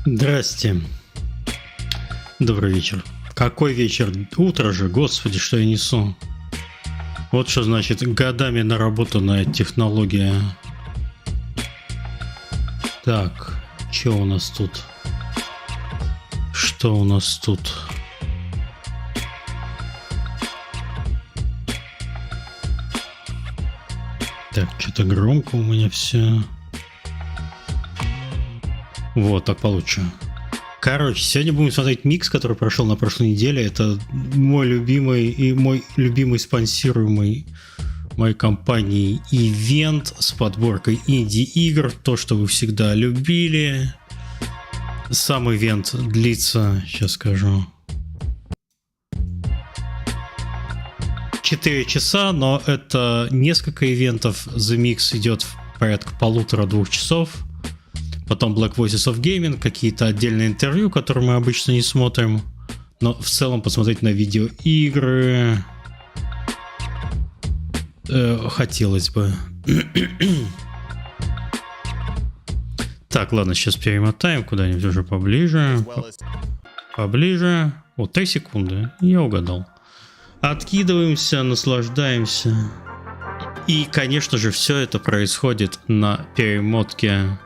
Здрасте. Добрый вечер. Какой вечер? Утро же, господи, что я несу. Вот что значит годами наработанная технология. Так, что у нас тут? Что у нас тут? Так, что-то громко у меня все. Вот, так получше. Короче, сегодня будем смотреть микс, который прошел на прошлой неделе. Это мой любимый и мой любимый спонсируемый моей компанией ивент с подборкой инди-игр. То, что вы всегда любили. Сам ивент длится, сейчас скажу, 4 часа, но это несколько ивентов. The Mix идет порядка 1,5-2 часов. Потом Black Voices of Gaming, какие-то отдельные интервью, которые мы обычно не смотрим. Но в целом посмотреть на видеоигры хотелось бы. Так, ладно, сейчас перемотаем куда-нибудь уже поближе. Поближе. О, 3 секунды. Я угадал. Откидываемся, наслаждаемся. И, конечно же, все это происходит на перемотке.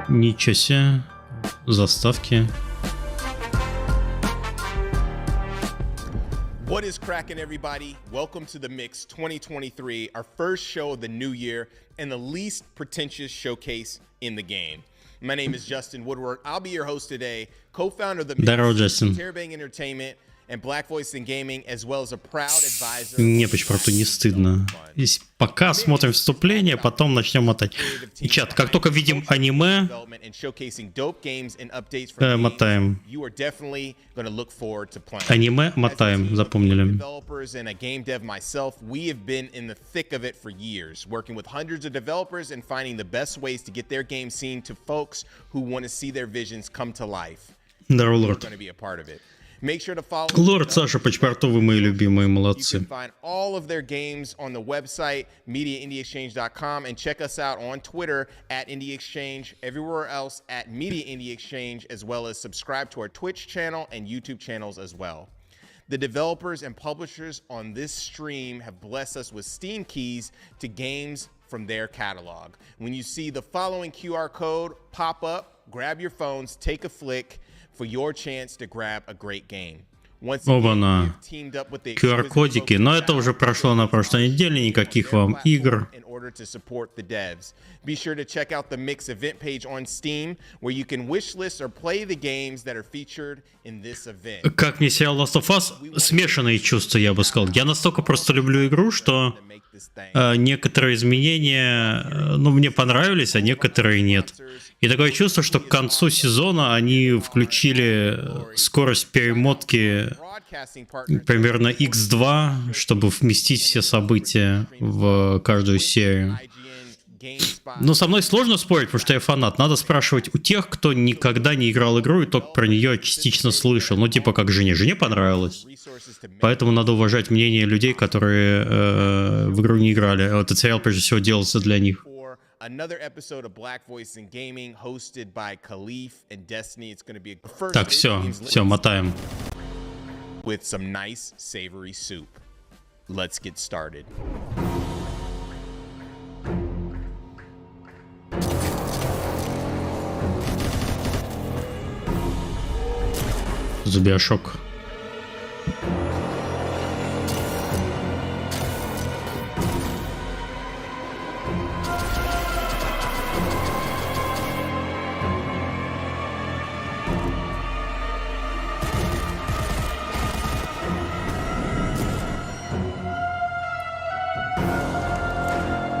Ничего себе. Заставки. What is cracking, everybody? Welcome to the Mix 2023, our first show of the new year and the least pretentious showcase in the game. My name is Justin Woodward. I'll be your host today, co-founder of the Mix, Terabang Entertainment, and Black Voice in Gaming, as well as a proud advisor. Не, почему-то не стыдно. Здесь пока смотрим вступление, потом начнем мотать. И чат, как только видим аниме, мотаем. Аниме мотаем, запомнили. Здорово, лорд. Лорд Саша Почпартов, вы мои любимые, молодцы. You can find all of their games on the website, mediaindyexchange.com, and check us out on Twitter at IndieExchange, everywhere else at Media Indie Exchange, as well as subscribe to our Twitch channel and YouTube channels as well. The developers and publishers on this stream have blessed us with Steam keys to games from their catalog. When you see the following QR code pop up, grab your phones, take a flick, for your chance to grab a great game. Оба-на. QR-кодики, но это уже прошло на прошлой неделе, никаких вам игр. Be sure to check out the Mix event page on Steam, where you can wishlist or play the games that are featured in this event. Как мне сериал Last of Us, смешанные чувства, я бы сказал. Я настолько просто люблю игру, что некоторые изменения, мне понравились, а некоторые нет. И такое чувство, что к концу сезона они включили скорость перемотки примерно x2, чтобы вместить все события в каждую серию. Но со мной сложно спорить, потому что я фанат. Надо спрашивать у тех, кто никогда не играл игру и только про нее частично слышал. Ну, типа как жене. Жене понравилось. Поэтому надо уважать мнение людей, которые в игру не играли. Этот сериал, прежде всего, делался для них. Так, все, мотаем. With some nice savory soup. Let's get started. Зубиошок.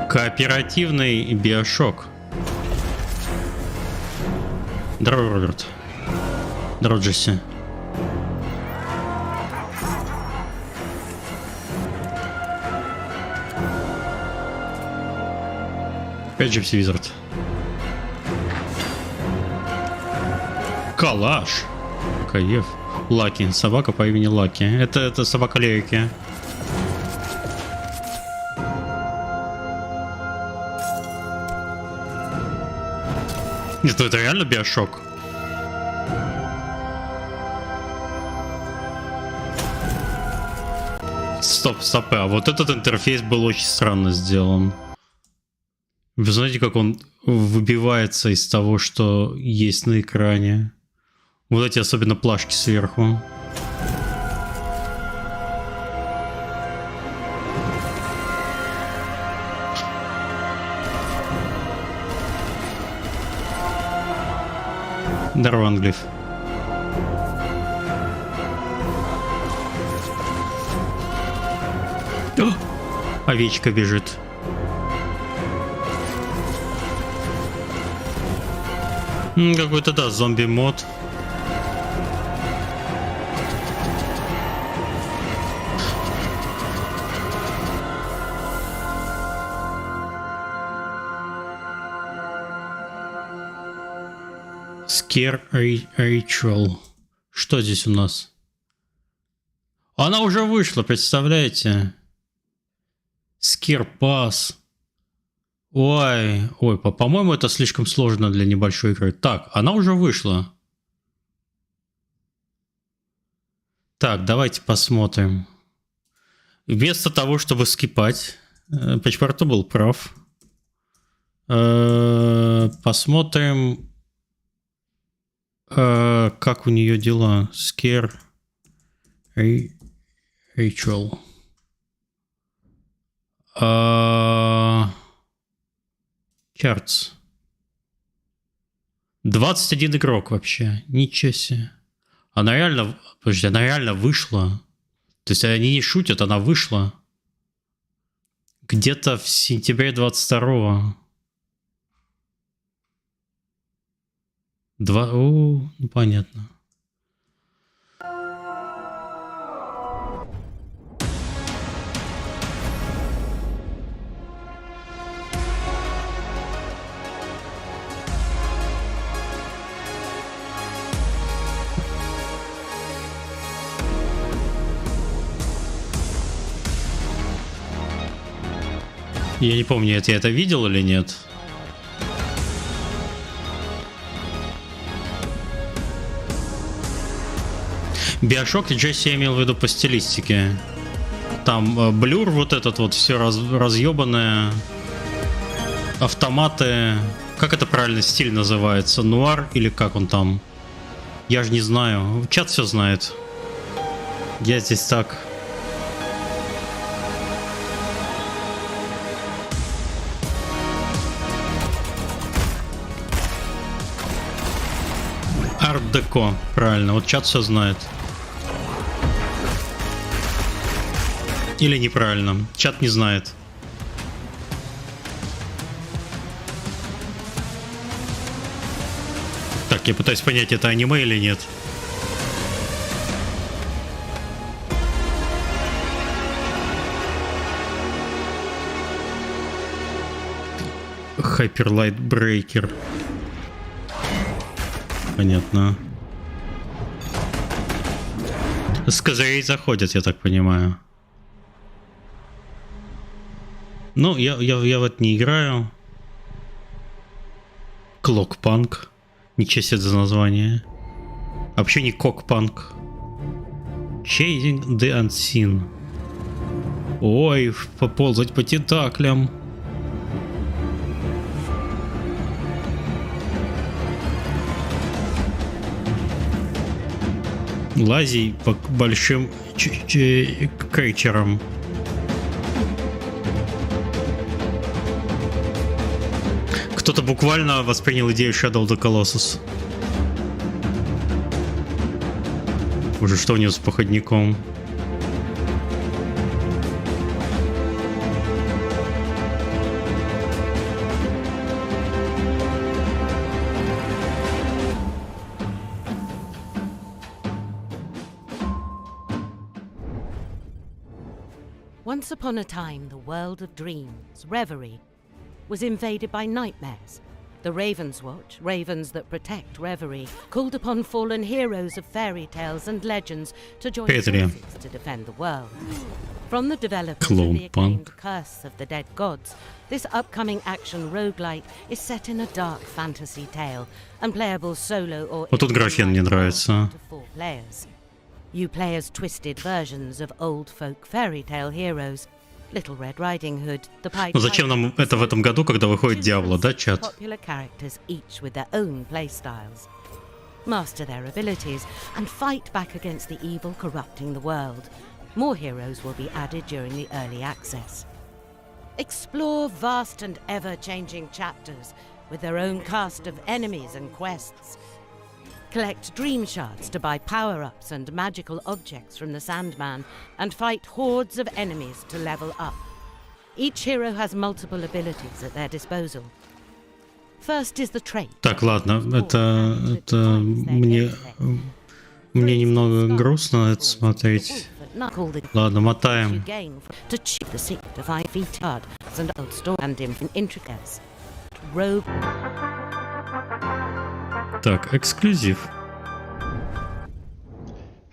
Кооперативный биошок. Здорово, Роберт. Здорово, Джесси. Опять Джипси Визард. Калаш. Каев. Лаки. Собака по имени Лаки. Это собака Лерики. Нет, ну это реально Биошок. Стоп, а вот этот интерфейс был очень странно сделан. Вы знаете, как он выбивается из того, что есть на экране? Вот эти особенно плашки сверху. Здорово, Англиф. О! Овечка бежит. Какой-то, да, зомби-мод. Scare Ritual. Что здесь у нас? Она уже вышла, представляете? Scare Pass. Ой, по-моему, это слишком сложно для небольшой игры. Так, она уже вышла. Так, давайте посмотрим. Вместо того, чтобы скипать, Пачпорту был прав. Посмотрим, как у нее дела. Scare Ritual. Чартс. 21 игрок вообще. Ничего себе. Она реально... Подожди, она реально вышла. То есть они не шутят, она вышла. Где-то в сентябре 22-го. Ну понятно. Я не помню, я это видел или нет. Биошок и Джесси я имел в виду по стилистике. Там блюр вот этот вот, все разъебанное. Автоматы. Как это правильно стиль называется? Нуар или как он там? Я же не знаю. Чат все знает. Я здесь так... Арт-деко, правильно, вот чат все знает. Или неправильно, чат не знает. Так, я пытаюсь понять, это аниме или нет. Hyperlight Breaker. Понятно. С козырей заходят, я так понимаю. Ну, я в это не играю. Клокпанк. Ничего себе за название. А вообще не кокпанк. Chasing the Unseen. Ой, поползать по тентаклям. Лазей по большим крейчерам. Кто-то буквально воспринял идею Shadow the Colossus. Уже что у него с походником? Once upon a time, the world of dreams, reverie, was invaded by nightmares. The Ravens Watch, ravens that protect reverie, called upon fallen heroes of fairy tales and legends to join forces to defend the world. From the developers of Clone the acclaimed punk. Curse of the Dead Gods, this upcoming action roguelite is set in a dark fantasy tale and playable solo or Вот тут графен мне нравится. to 4 players. You play as twisted versions of old folk fairy tale heroes. Little Red Riding Hood, the Pied Ну зачем нам это в этом году, когда выходит Диабло, да, чат? Popular characters, each with their own playstyles. Master their abilities and fight back against the evil corrupting the world. More heroes will be added during the early access. Explore vast and ever-changing chapters with their own cast of enemies and quests. Collect dream shards to buy power-ups and magical objects from the Sandman and fight hordes of enemies to level up. Each hero has multiple abilities at their disposal. First is the trait. Так, ладно, это мне немного грустно это смотреть. Ладно, мотаем. Так, эксклюзив.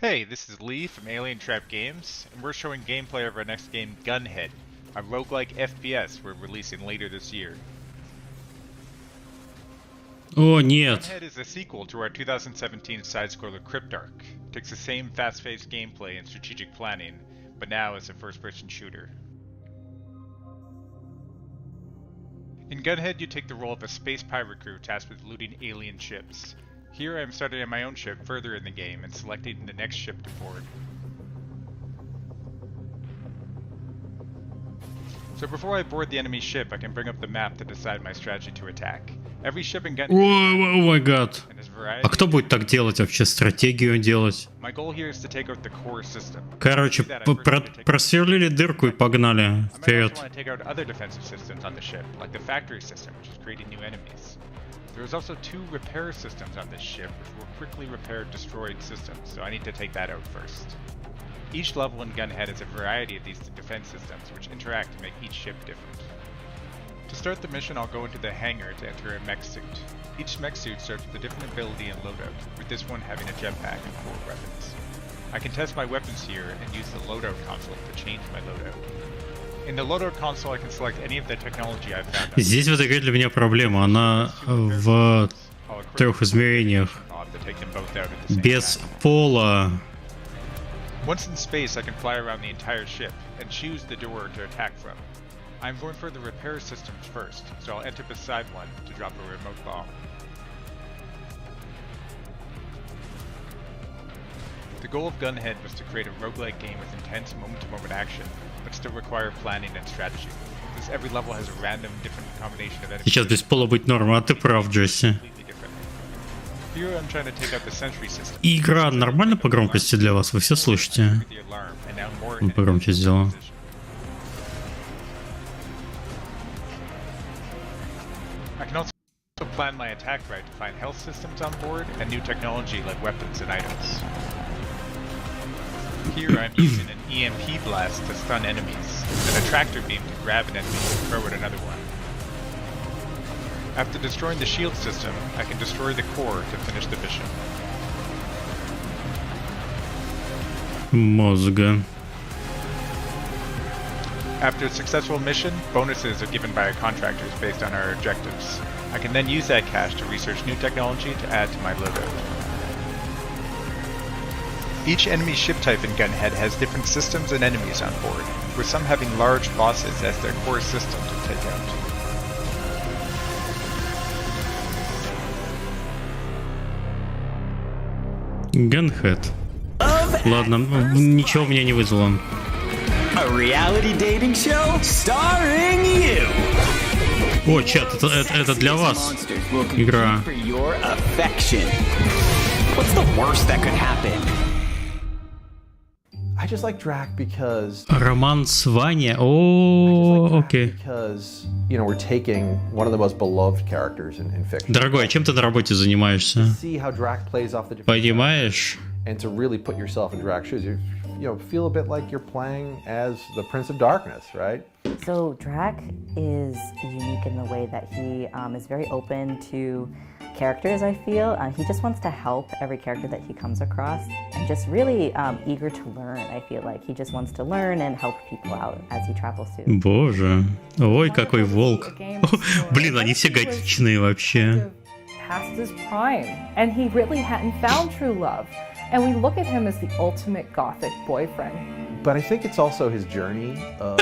Hey, this is Lee from Alien Trap Games, and we're showing gameplay of our next game, Gunhead, a roguelike FPS we're releasing later this year. О, нет. Gunhead is a sequel to our 2017 side-scroller Cryptarch. It takes the same fast-paced gameplay and strategic planning, but now as a first-person shooter. In Gunhead, you take the role of a space pirate crew tasked with looting alien ships. Here I am starting on my own ship further in the game and selecting the next ship to board. So before I board the enemy ship, I can bring up the map to decide my strategy to attack. Every ship in Gunhead О май гад. and its variety. А кто будет так делать вообще? Стратегию делать? My goal here is to take out the core system. Короче, просверлили дырку и погнали I might also вперед. want to take out other defensive systems on the ship, like the factory system, which is creating new enemies. There is also 2 repair systems on this ship, which will quickly repair destroyed systems, so I need to take that out first. Each level in Gunhead has a variety of these defense systems, which interact to make each ship different. To start the mission, I'll go into the hangar to enter a mech suit. Each mech suit starts with a different ability and loadout, with this one having a jetpack and 4 weapons. I can test my weapons here and use the loadout console to change my loadout. In the loadout console, I can select any of the technology I've found. Здесь в этой игре для меня проблема. Она в 3 измерениях. Без пола. Once in space, I can fly around the entire ship and choose the door to attack from. I'm going for the repair systems first, so I'll enter beside one to drop a remote bomb. The goal of Gunhead was to create a roguelike game with intense moment-to-moment action, but still require planning and strategy, because every level has a random different combination of enemies. Сейчас без пола быть норм, а ты прав, Джесси. Completely different. Here I'm trying to take out the sentry system. И игра нормально по громкости для вас? Вы все слышите? The alarm, and now more enemies Погромче сделал. in position. I can also plan my attack right to find health systems on board and new technology like weapons and items. Here I'm using an EMP blast to stun enemies, and a tractor beam to grab an enemy and throw at another one. After destroying the shield system, I can destroy the core to finish the mission. Мозга. After a successful mission, bonuses are given by our contractors based on our objectives. I can then use that cash to research new technology to add to my loadout. Each enemy ship type in Gunhead has different systems and enemies on board, with some having large bosses as their core system to take out. Gunhead. Ладно, ничего меня не вызвало. A reality dating show starring you. О, чат, это для вас игра. For your affection. What's the worst that could happen? I just like Drac because Роман с Ваня. О, окей. because you know we're taking one of the most beloved characters in fiction. Дорогой, а чем ты на работе занимаешься? See how Drac plays off the different Понимаешь? and to really put yourself in Drac's shoes. You know, feel a bit like you're playing as the Prince of Darkness, right? So Drac is unique in the way that he is very open to characters, I feel. He just wants to help every character that he comes across and just really eager to learn, I feel like. He just wants to learn and help people out as he travels through. Боже. Ой, какой волк. Блин, они все готичные вообще. Past his prime, and he really hadn't found true love. And we look at him as the ultimate gothic boyfriend. But I think it's also his journey of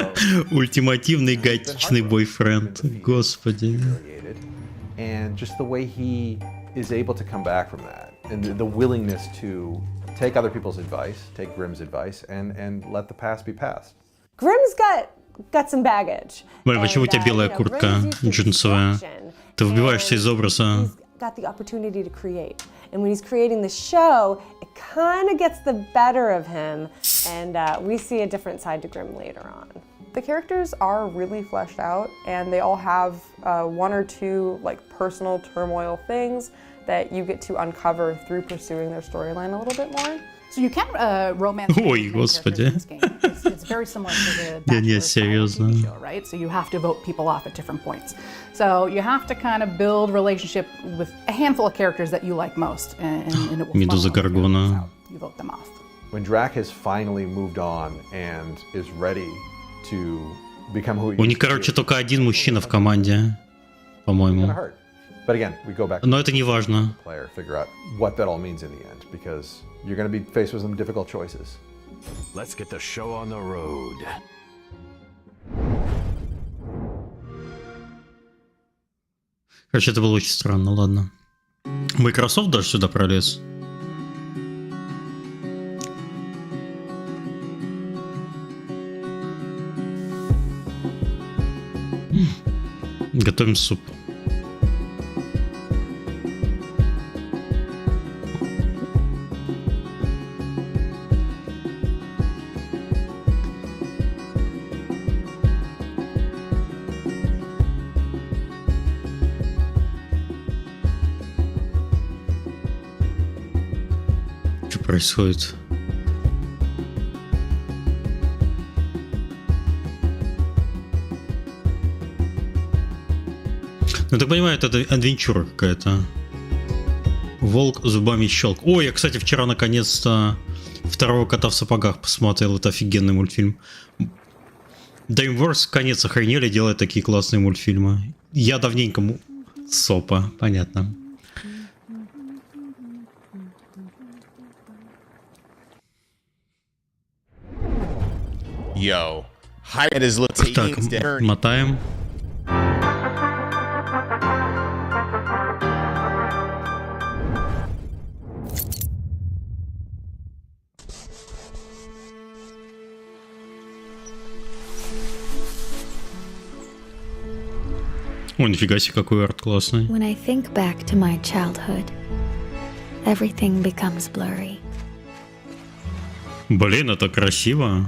Ультимативный готичный бойфренд. Господи. and just the way he is able to come back from that, and the willingness to take other people's advice, take Grimm's advice, and let the past be past. Grimm's got some baggage. Блин, почему у тебя белая куртка джинсовая? Ты выбиваешься из образа. Got the opportunity to create. And when he's creating the show, it kind of gets the better of him, and we see a different side to Grimm later on. The characters are really fleshed out, and they all have one or two like personal turmoil things that you get to uncover through pursuing their storyline a little bit more. So you can romance Ой, господи. It's very similar to the Не, серьезно. show, right? So you have to vote people off at different points. So you have to kind of build relationship with a handful of characters that you like most, and it will Медуза Гаргона. you vote them off. When Drac has finally moved on and is ready to become who he У них, used to короче, be, только один мужчина в команде, it's по-моему. gonna hurt. But again, we go back to Но это не важно. the player, figure out what that all means in the end, because you're going to be faced with some difficult choices. Let's get the show on the road. Короче, это было очень странно, ладно. Microsoft даже сюда пролез. Готовим суп. Что происходит? Ну, так понимаю, это адвенчура какая-то. Волк зубами щелк. Ой, я, кстати, вчера наконец-то «Второго кота в сапогах» посмотрел. Это офигенный мультфильм. DreamWorks конец охренели, делают такие классные мультфильмы. Я давненько... Сопа, понятно. Yo, Hyde is looking Так, мотаем. О, нифига себе, какой арт классный. When I think back to my childhood, everything becomes blurry. Блин, это красиво.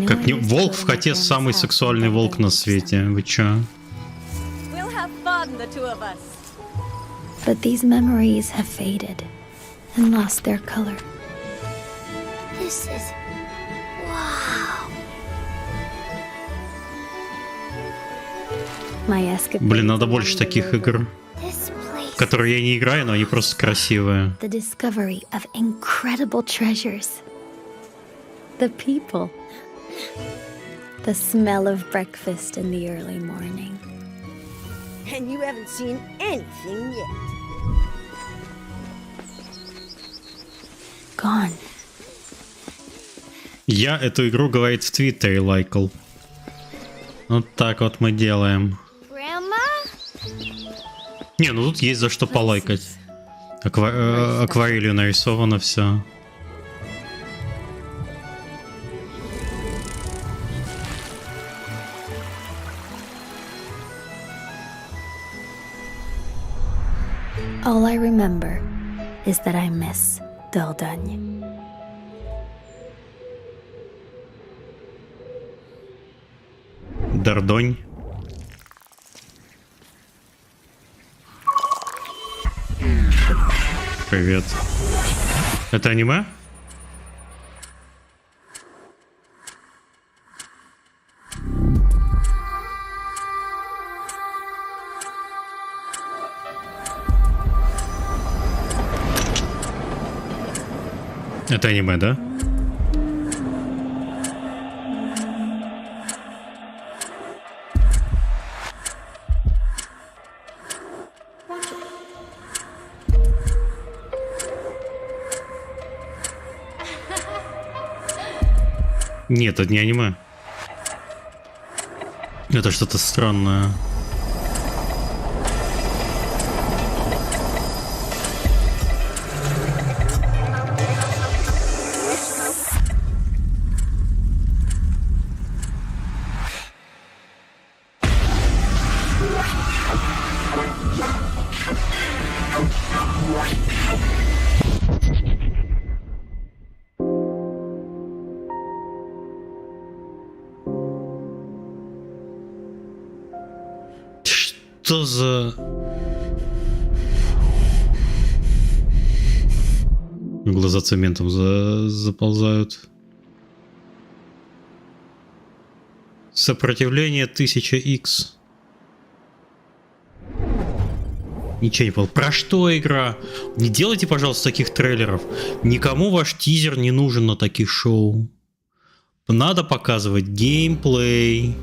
Как не... Волк в коте самый сексуальный волк на свете. Вы чё? We'll have fun, the two of us. But these memories have faded and lost their color. This is... wow. My escapades Блин, надо along больше the таких river, игр, This place... в которые я не играю, но они просто красивые. the discovery of incredible treasures, the people, the smell of breakfast in the early morning. And you haven't seen anything yet. Gone. Я эту игру, говорит, в Твиттере лайкал. Вот так вот мы делаем. Не, ну тут есть за что полайкать. Акварелью нарисовано все. All I remember is that I miss Dordogne. Дордонь. Привет. Это аниме? Это аниме, да? Нет, это не аниме. Это что-то странное. Что за... Глаза цементом заползают. Сопротивление 1000X. Ничего не понял. Про что игра? Не делайте, пожалуйста, таких трейлеров. Никому ваш тизер не нужен на таких шоу. Надо показывать геймплей.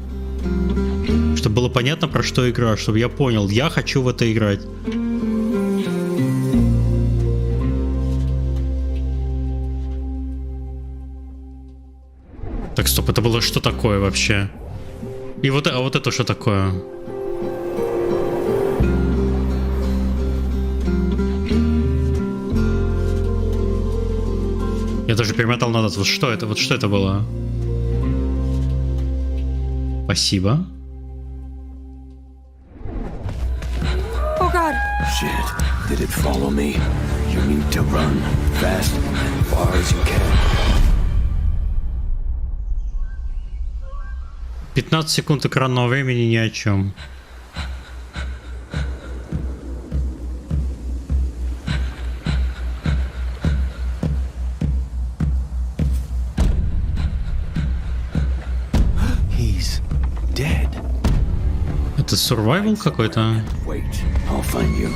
Чтобы было понятно, про что игра. Чтобы я понял, я хочу в это играть. Так, стоп, это было что такое вообще? И вот, а вот это что такое? Я даже перемотал назад. Вот что это? Вот что это было? Спасибо. Oh God! Shit, did it follow me? You need to run fast, as far as you can. 15 секунд экранного времени ни о чем. Это survival какой-то? Wait, I'll find you.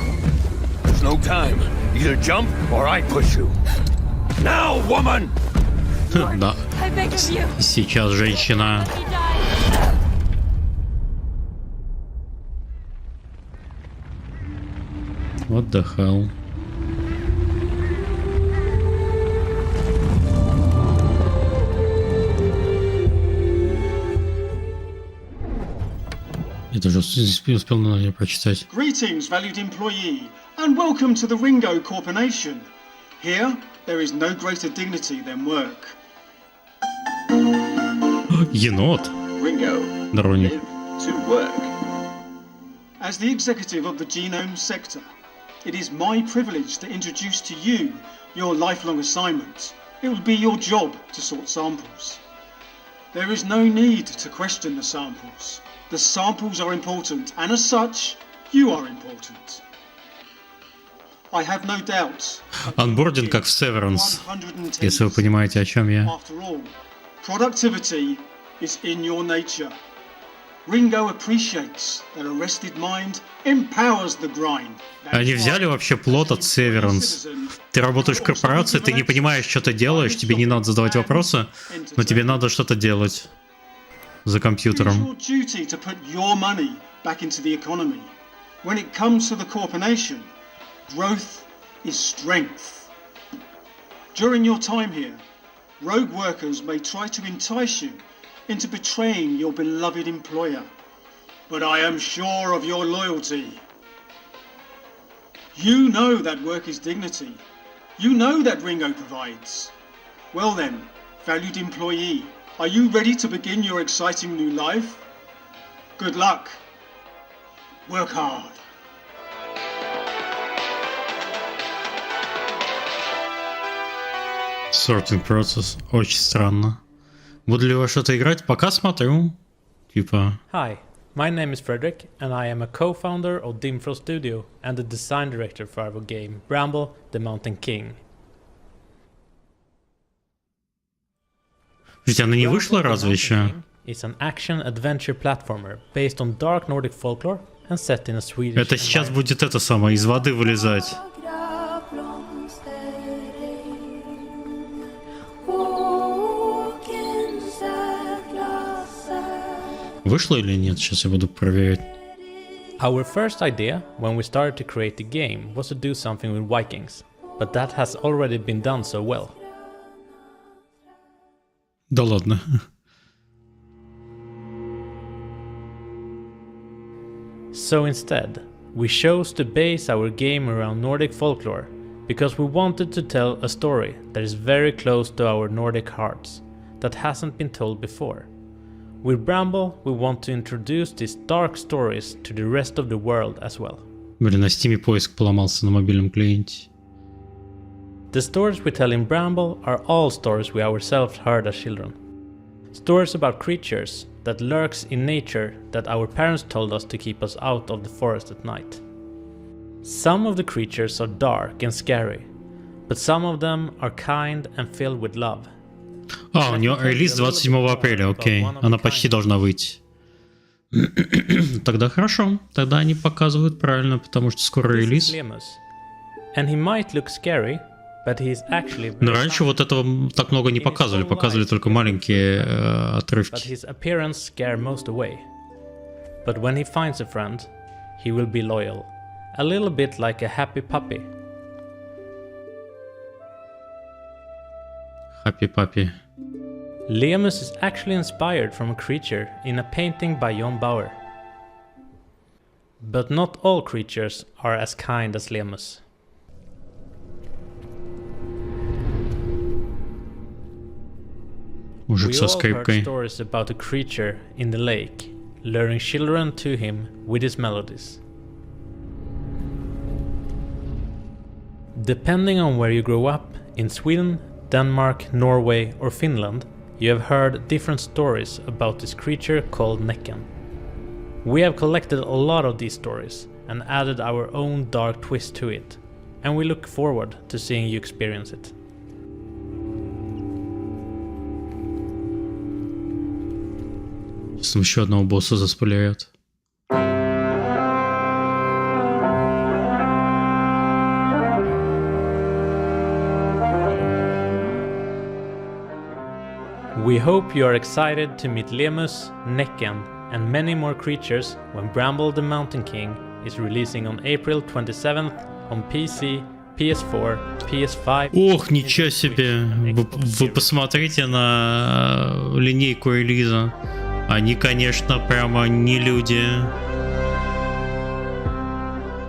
There's no time. Either jump or I push you. Now, woman! Да. Сейчас женщина. What the hell? Я даже успел на прочитать. Greetings, valued employee, and welcome to the Ringo Corporation. Here, there is no greater dignity than work. Енот. Ringo, Дороник. live to work. As the executive of the genome sector, it is my privilege to introduce to you your lifelong assignment. It will be your job to sort samples. There is no need to question the samples. The samples are important, and as such, you are important. I have no doubt. Онбординг как в Severance, если вы понимаете, о чем я. After all, productivity is in your nature. Ringo appreciates that a rested mind empowers the grind. Они взяли вообще плот от Severance. Ты работаешь в корпорации, ты не понимаешь, что ты делаешь, тебе не надо задавать вопросы, но тебе надо что-то делать за компьютером. It's your duty to put your money back into the economy. When it comes to the corporation, growth is strength. During your time here, rogue workers may try to entice you into betraying your beloved employer, but I am sure of your loyalty. You know that work is dignity. You know that Ringo provides. Well then, valued employee, are you ready to begin your exciting new life? Good luck. Work hard. Sorting process. Очень странно. Буду ли во что-то играть? Пока смотрю. Типа... Hi, my name is Frederick, and I am a co-founder of Dimfro Studio and the design director for our game, Bramble the Mountain King. Ведь она не вышла разве еще? It's an action-adventure platformer based on dark Nordic folklore and set in a Swedish Это сейчас будет это самое, из воды вылезать. вышло или нет? Сейчас я буду проверять. Our first idea when we started to create the game was to do something with Vikings, but that has already been done so well. Да ладно. So instead, we chose to base our game around Nordic folklore, because we wanted to tell a story that is very close to our Nordic hearts, that hasn't been told before. With Bramble, we want to introduce these dark stories to the rest of the world as well. Блин, на Steam поиск поломался на мобильном клиенте. The stories we tell in Bramble are all stories we ourselves heard as children. Stories about creatures that lurks in nature that our parents told us to keep us out of the forest at night. Some of the creatures are dark and scary, but some of them are kind and filled with love. А, у нее релиз 27 апреля, окей. Она почти должна выйти. Тогда хорошо. Тогда они показывают правильно, потому что скоро релиз. And he might look scary, but he is actually Но раньше вот этого так много не показывали. Показывали только маленькие отрывки. But his appearance scared most away. But when he finds a friend, he will be loyal. A little bit like a happy puppy. Happy puppy. Lemus is actually inspired from a creature in a painting by John Bauer. But not all creatures are as kind as Lemus. Мужик со We all heard скрипкой. stories about a creature in the lake, luring children to him with his melodies. Depending on where you grow up, in Sweden, Denmark, Norway or Finland, you have heard different stories about this creature called Näcken. We have collected a lot of these stories and added our own dark twist to it, and we look forward to seeing you experience it. Сейчас там еще одного босса заспойлерят. We hope you are excited to meet Lemus, Näcken, and many more creatures when Bramble the Mountain King is releasing on April 27th on PC, PS4, PS5. Ох, ничего себе! Вы посмотрите на линейку релиза. Они, конечно, прямо не люди.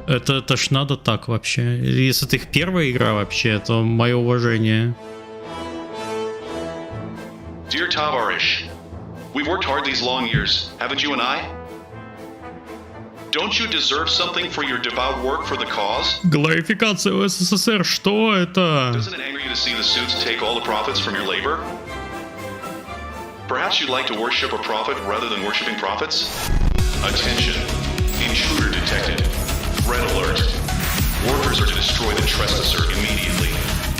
Это ж надо так вообще. Если это их первая игра вообще, то мое уважение. Dear Tavarish, we've worked hard these long years, haven't you and I? Don't you deserve something for your devout work for the cause? Глорификация в СССР, что это? Doesn't it anger you to see the suits take all the profits from your labor? Perhaps you'd like to worship a prophet rather than worshiping prophets? Attention. Intruder detected. Red alert. Workers are to destroy the trespasser immediately.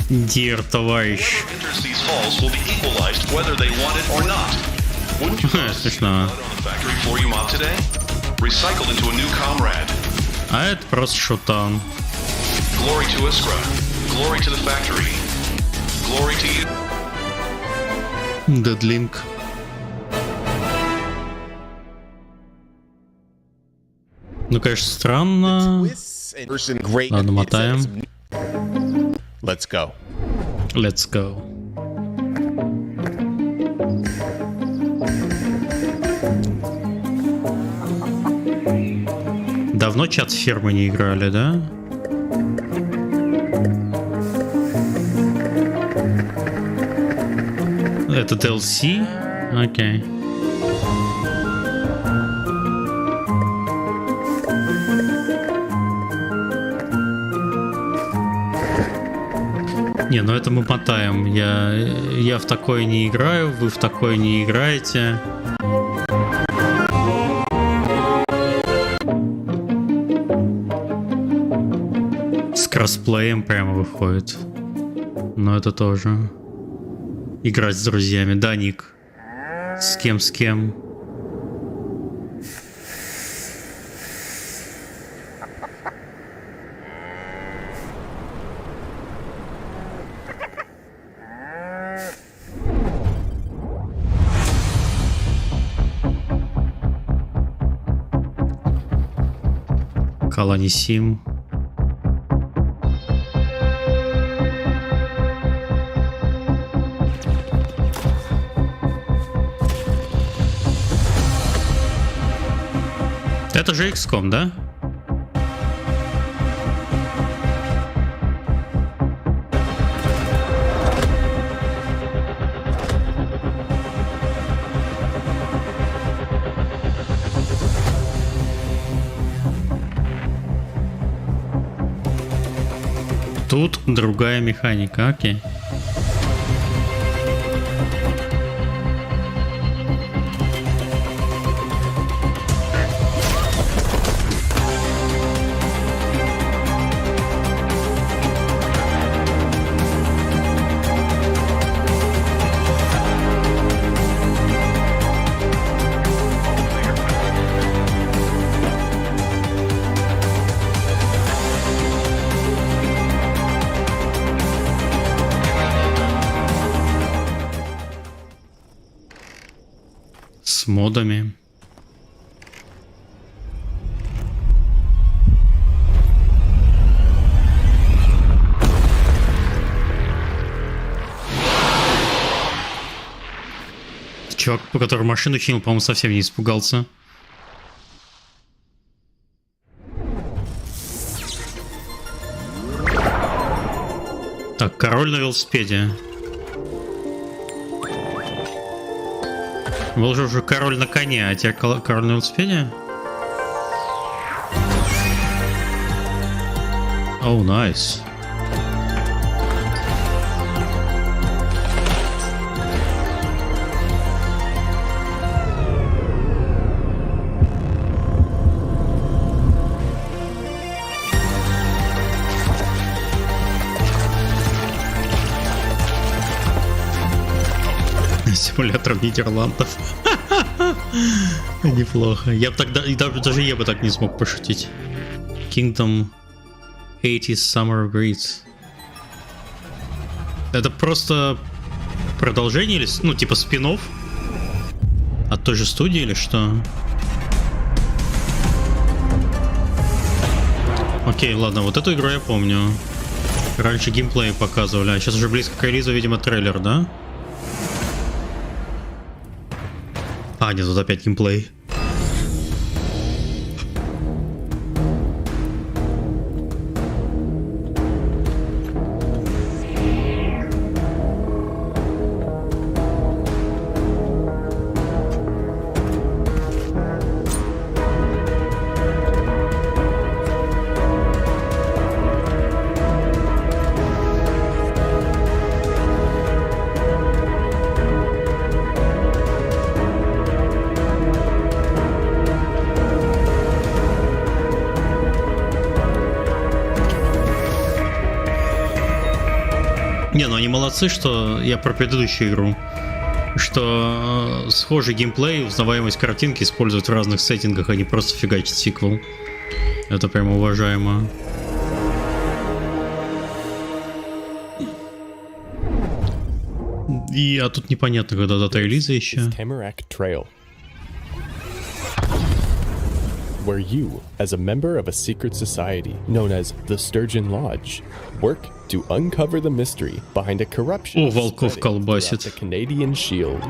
Dear товарищ. Whoever enters these halls will be equalized whether they want it or not. Wouldn't you love to see blood on the factory floor you mopped today? Recycled into a new comrade. А это просто шутан. Glory to Iskra. Glory to the factory. Glory to you. Deadlink. Ну, конечно, странно. Ладно, мотаем. Let's go. Let's go. Давно чат фермы не играли, да? Это DLC? Окей. Не, ну это мы мотаем. Я в такое не играю, вы в такое не играете. С кроссплеем прямо выходит. Но это тоже. Играть с друзьями. Да, Ник? С кем? Колонисим. Это же XCOM, да? Тут другая механика, окей. С модами. Чувак, по которому машину чинил, по-моему, совсем не испугался. Так, король на велосипеде. Был же уже король на коне, а теперь король на велосипеде? Оу, найс. Симулятор Нидерландов. Неплохо. Я бы тогда, даже я бы так не смог пошутить. Kingdom 80's Summer Breeze. Это просто продолжение или, ну, типа спин-офф от той же студии или что? Окей, ладно, вот эту игру я помню. Раньше геймплей показывали, а сейчас уже близко к релизу, видимо, трейлер, да? А, нет, тут опять геймплей. Не, ну они молодцы, что я про предыдущую игру. Что схожий геймплей, узнаваемость картинки используют в разных сеттингах, а не просто фигачить сиквел. Это прямо уважаемо. А тут непонятно, когда дата релиза еще. Where you, as a member of a secret society known as the Sturgeon Lodge, work to uncover the mystery behind a corruption spreading throughout the Canadian Shield.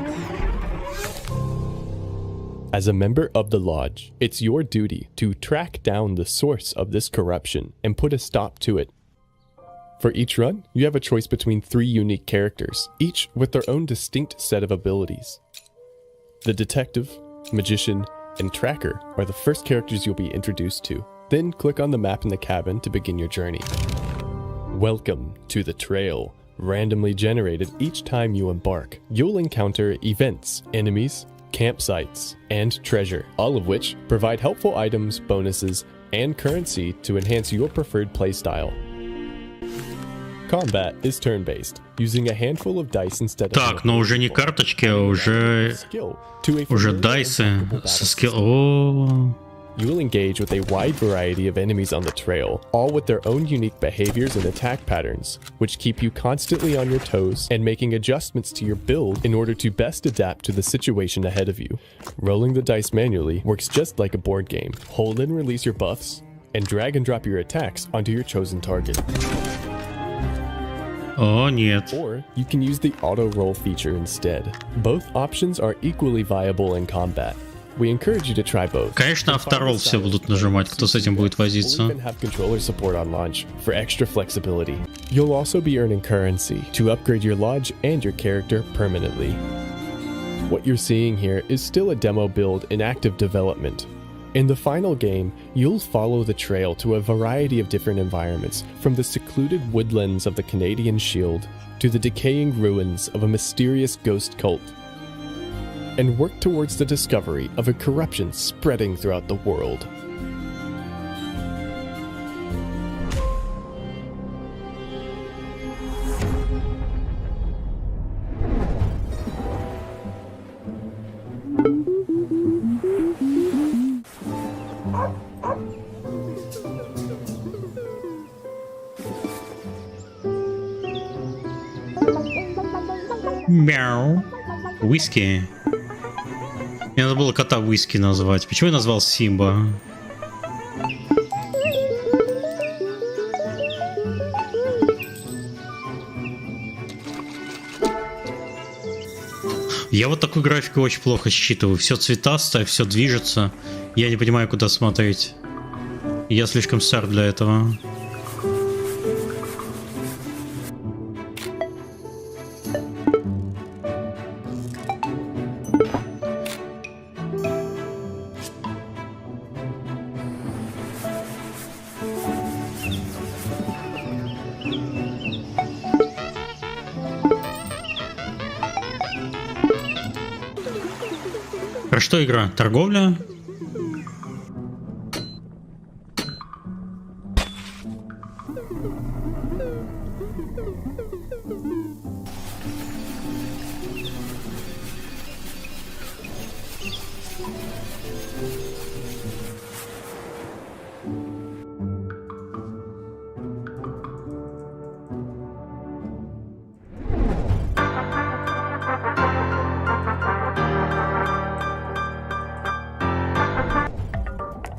As a member of the Lodge, it's your duty to track down the source of this corruption and put a stop to it. For each run, you have a choice between 3 unique characters, each with their own distinct set of abilities. The detective, magician, and tracker are the first characters you'll be introduced to. Then click on the map in the cabin to begin your journey. Welcome to the trail, randomly generated each time you embark. You'll encounter events, enemies, campsites, and treasure, all of which provide helpful items, bonuses, and currency to enhance your preferred playstyle. Combat is turn-based, using a handful of dice instead of... Так, но уже не карточки, а уже дайсы со скилл. You will engage with a wide variety of enemies on the trail, all with their own unique behaviors and attack patterns, which keep you constantly on your toes and making adjustments to your build in order to best adapt to the situation ahead of you. Rolling the dice manually works just like a board game. Hold and release your buffs, and drag and drop your attacks onto your chosen target. О, нет. Or you can use the auto roll feature instead. Both options are equally viable in combat. We encourage you to try both. Конечно, авторолл все будут нажимать, кто с этим будет возиться. We'll even have controller support on launch for extra flexibility. You'll also be earning currency to upgrade your lodge and your character permanently. What you're seeing here is still a demo build in active development. In the final game, you'll follow the trail to a variety of different environments, from the secluded woodlands of the Canadian Shield to the decaying ruins of a mysterious ghost cult, and work towards the discovery of a corruption spreading throughout the world. Мяу. Уиски. Мне надо было кота Уиски назвать. Почему я назвал Симба? Я вот такую графику очень плохо считываю. Все цветастое, все движется. Я не понимаю, куда смотреть. Я слишком стар для этого. Про что игра? Торговля?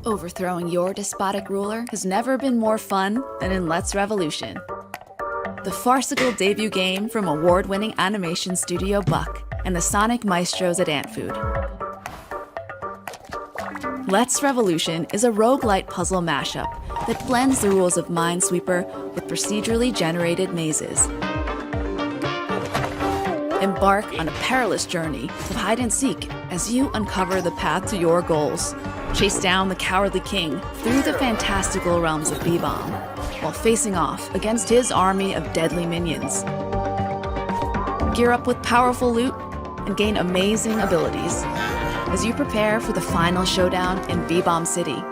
Overthrowing your despotic ruler has never been more fun than in Let's Revolution, the farcical debut game from award-winning animation studio Buck and the Sonic Maestros at Antfood. Let's Revolution is a roguelite puzzle mashup that blends the rules of Minesweeper with procedurally generated mazes. Embark on a perilous journey of hide and seek as you uncover the path to your goals. Chase down the cowardly king through the fantastical realms of B-Bomb, while facing off against his army of deadly minions. Gear up with powerful loot and gain amazing abilities as you prepare for the final showdown in B-Bomb City.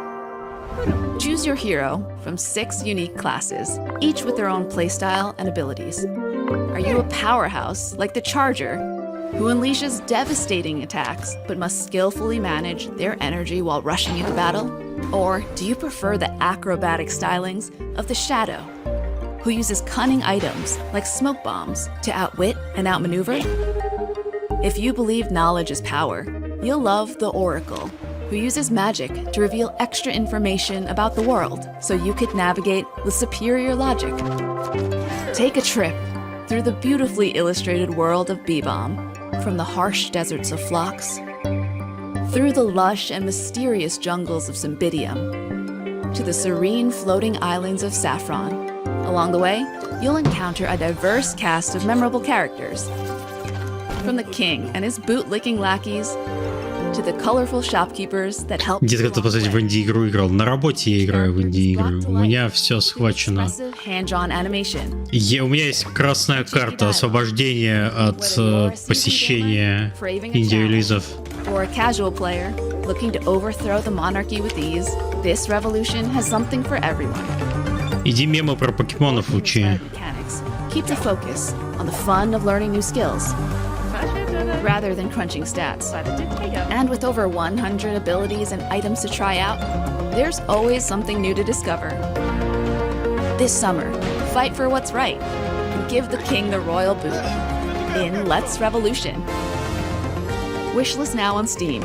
Choose your hero from 6 unique classes, each with their own playstyle and abilities. Are you a powerhouse like the Charger, who unleashes devastating attacks but must skillfully manage their energy while rushing into battle? Or do you prefer the acrobatic stylings of the Shadow, who uses cunning items like smoke bombs to outwit and outmaneuver? If you believe knowledge is power, you'll love the Oracle, who uses magic to reveal extra information about the world so you could navigate with superior logic. Take a trip through the beautifully illustrated world of B-Bomb, from the harsh deserts of Phlox, through the lush and mysterious jungles of Cymbidium, to the serene floating islands of Saffron. Along the way, you'll encounter a diverse cast of memorable characters, from the king and his boot-licking lackeys, to the colorful shopkeepers that help. Где-то кто-то, кстати, в инди-игру играл. На работе я играю в инди-игры. У меня все схвачено. У меня есть красная карта освобождения от посещения инди-релизов. For a casual player looking to overthrow the monarchy with ease, this revolution has something for everyone. Иди мемы про покемонов учи. Keep the focus on the fun of learning new skills, rather than crunching stats. And with over 100 abilities and items to try out, there's always something new to discover. This summer, fight for what's right and give the king the royal boot in Let's Revolution. Wishlist now on Steam,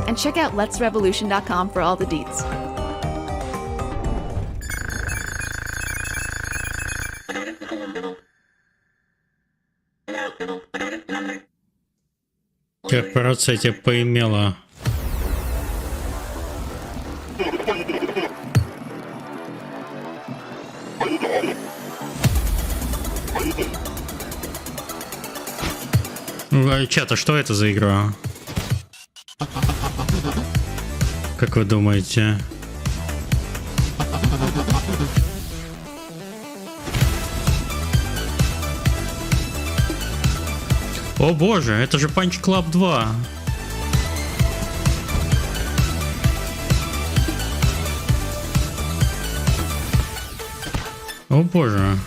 and check out letsrevolution.com for all the deets. Корпорация тебя поимела. Чат, а что это за игра? Как вы думаете? О боже, это же Punch Club 2. О боже.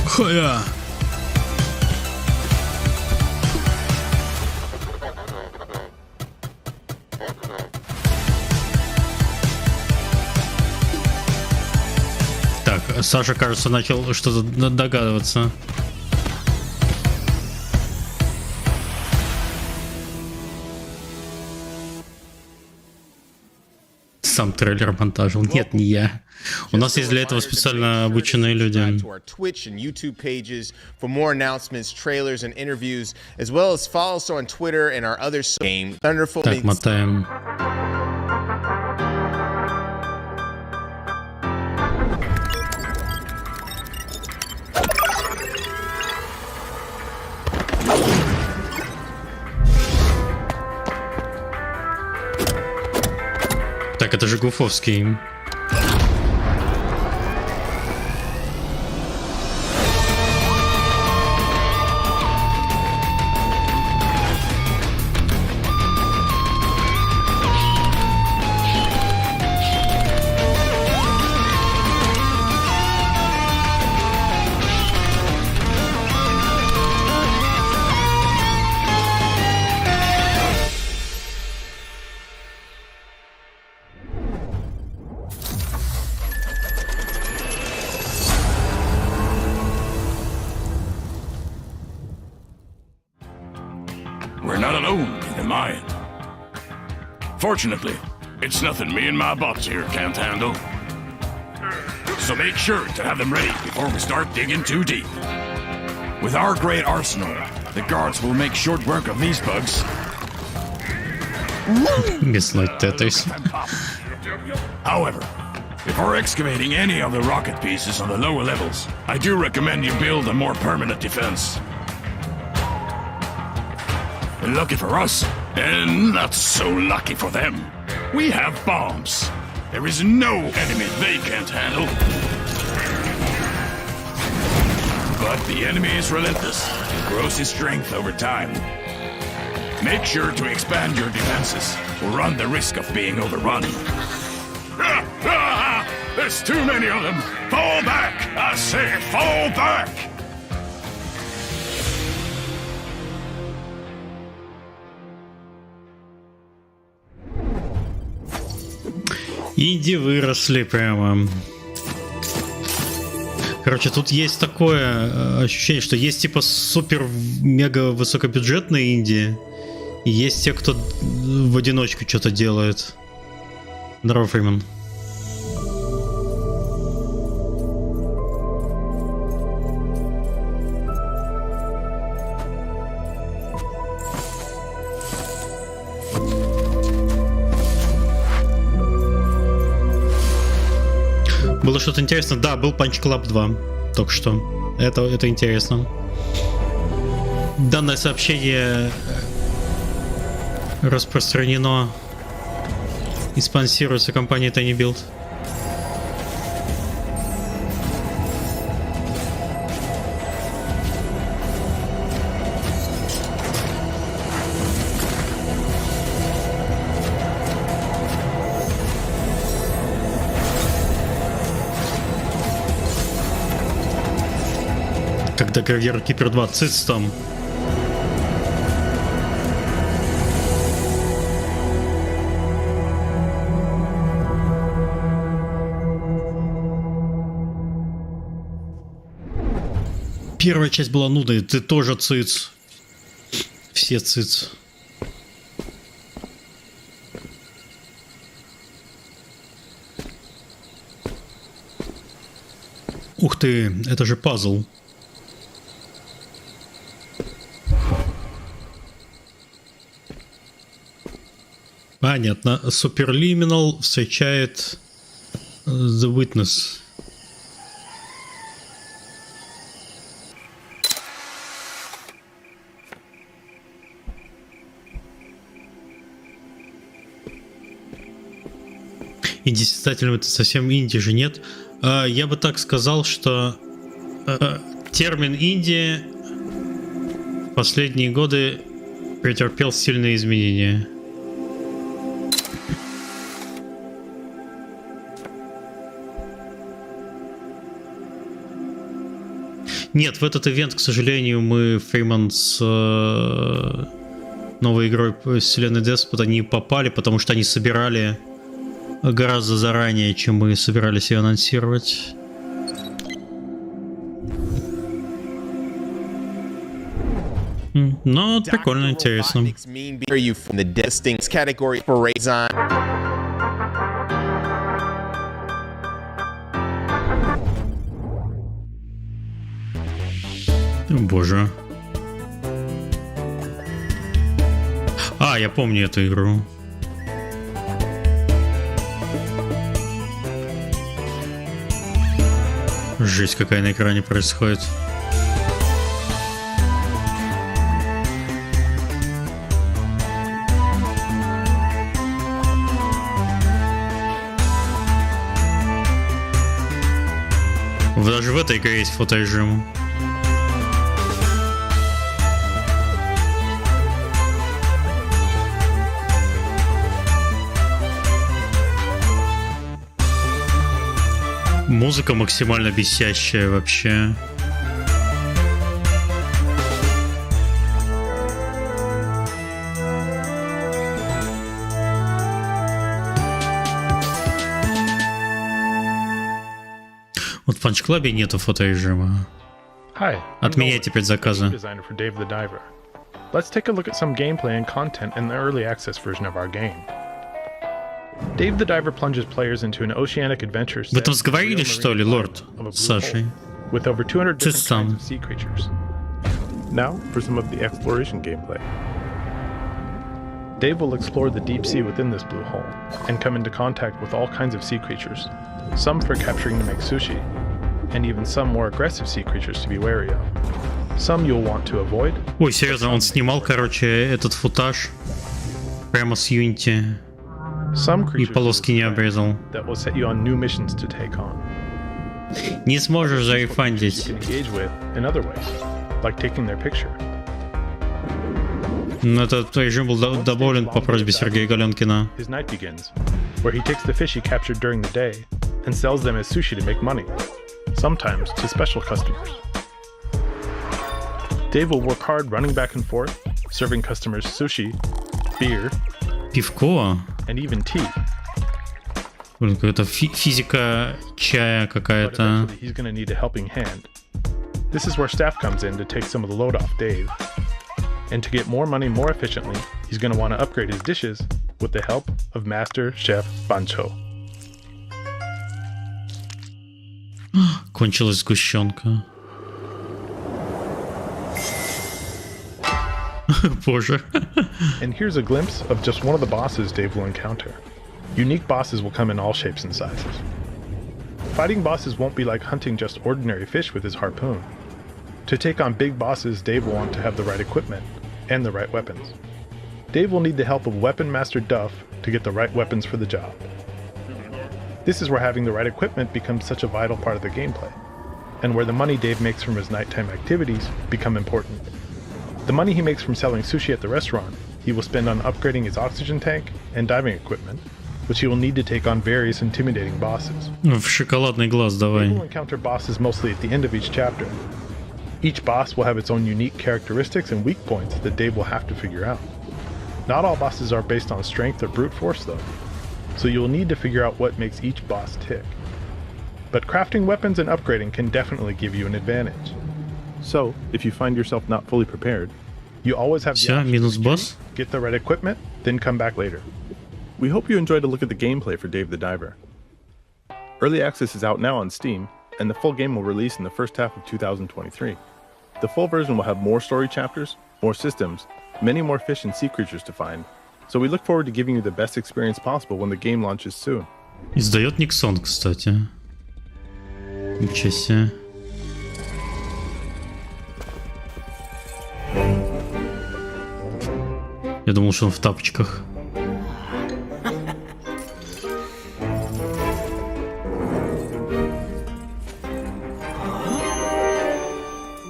Хуя. Так, Саша, кажется, начал что-то догадываться. Сам трейлер монтажил. Нет, не я. У нас есть для этого специально обученные люди. Так, мотаем. Так, это же Гуфовский. We're not alone in the mine. Fortunately, it's nothing me and my bots here can't handle. So make sure to have them ready before we start digging too deep. With our great arsenal, the guards will make short work of these bugs. It's like Tetris. However, before excavating any of the rocket pieces on the lower levels, I do recommend you build a more permanent defense. Lucky for us, and not so lucky for them. We have bombs. There is no enemy they can't handle. But the enemy is relentless and grows his strength over time. Make sure to expand your defenses or run the risk of being overrun. There's too many of them. Fall back! I say fall back! Инди выросли прямо. Короче, тут есть такое ощущение, что есть типа супер-мега высокобюджетные инди, и есть те, кто в одиночку что-то делает. Здорово, Фримен. Было что-то интересное. Да, был Punch Club 2 только что. Это интересно. Данное сообщение распространено и спонсируется компанией Tiny Build. Когда Карьер Кипер 2 циц там. Первая часть была нудной, ты тоже циц. Все циц. Ух ты, это же пазл. Понятно. Суперлиминал встречает The Witness. Инди-создателям это совсем инди же, нет? Я бы так сказал, что термин инди в последние годы претерпел сильные изменения. Нет, в этот ивент, к сожалению, мы Фриман с новой игрой вселенной Деспота не попали, потому что они собирали гораздо заранее, чем мы собирались ее анонсировать. Но прикольно, интересно. Боже. Я помню эту игру. Жесть, какая на экране происходит. Даже в этой игре есть фоторежим. Музыка максимально бесящая вообще. Вот в Панч-клабе нету фоторежима. Отменяй теперь заказы. Let's take a look at some gameplay and content in the early access version of our game. Dave the Diver plunges players into an oceanic adventure Вы там сговорили, что ли, лорд? С Сашей? With over 200 different kinds of sea creatures. Now for some of the exploration gameplay. Dave will explore the deep sea within this blue hole and come into contact with all kinds of sea creatures, some for capturing to make sushi, and even some more aggressive sea creatures to be wary of. Some you'll want to avoid. Ой, серьезно, он снимал, короче, этот футаж прямо с Unity. И полоски не обрезал. Не сможешь зарефандить. Но этот режим был добавлен по просьбе Сергея Галенкина. Dave will work hard running back and forth, serving customers sushi, beer, пивко. And even tea. Какая-то физика чая какая-то. He's gonna need a helping hand. This is where staff comes in to take some of the load off Dave. And to get more money more efficiently, he's gonna want to upgrade his dishes with the help of Master Chef Bancho. Кончилась сгущенка. Боже. And here's a glimpse of just one of the bosses Dave will encounter. Unique bosses will come in all shapes and sizes. Fighting bosses won't be like hunting just ordinary fish with his harpoon. To take on big bosses, Dave will want to have the right equipment and the right weapons. Dave will need the help of Weapon Master Duff to get the right weapons for the job. This is where having the right equipment becomes such a vital part of the gameplay, and where the money Dave makes from his nighttime activities become important. The money he makes from selling sushi at the restaurant, he will spend on upgrading his oxygen tank and diving equipment, which he will need to take on various intimidating bosses. В шоколадный глаз давай. He will encounter bosses mostly at the end of each chapter. Each boss will have its own unique characteristics and weak points that Dave will have to figure out. Not all bosses are based on strength or brute force though, so you will need to figure out what makes each boss tick. But crafting weapons and upgrading can definitely give you an advantage. So, if you find yourself not fully prepared, you always have the Все, option минус to босс. get the right equipment, then come back later. We hope you enjoyed a look at the gameplay for Dave the Diver. Early access is out now on Steam, and the full game will release in the first half of 2023. The full version will have more story chapters, more systems, many more fish and sea creatures to find, so we look forward to giving you the best experience possible when the game launches soon. Издает Никсон, кстати. Ничего себе. Я думал, что он в тапочках.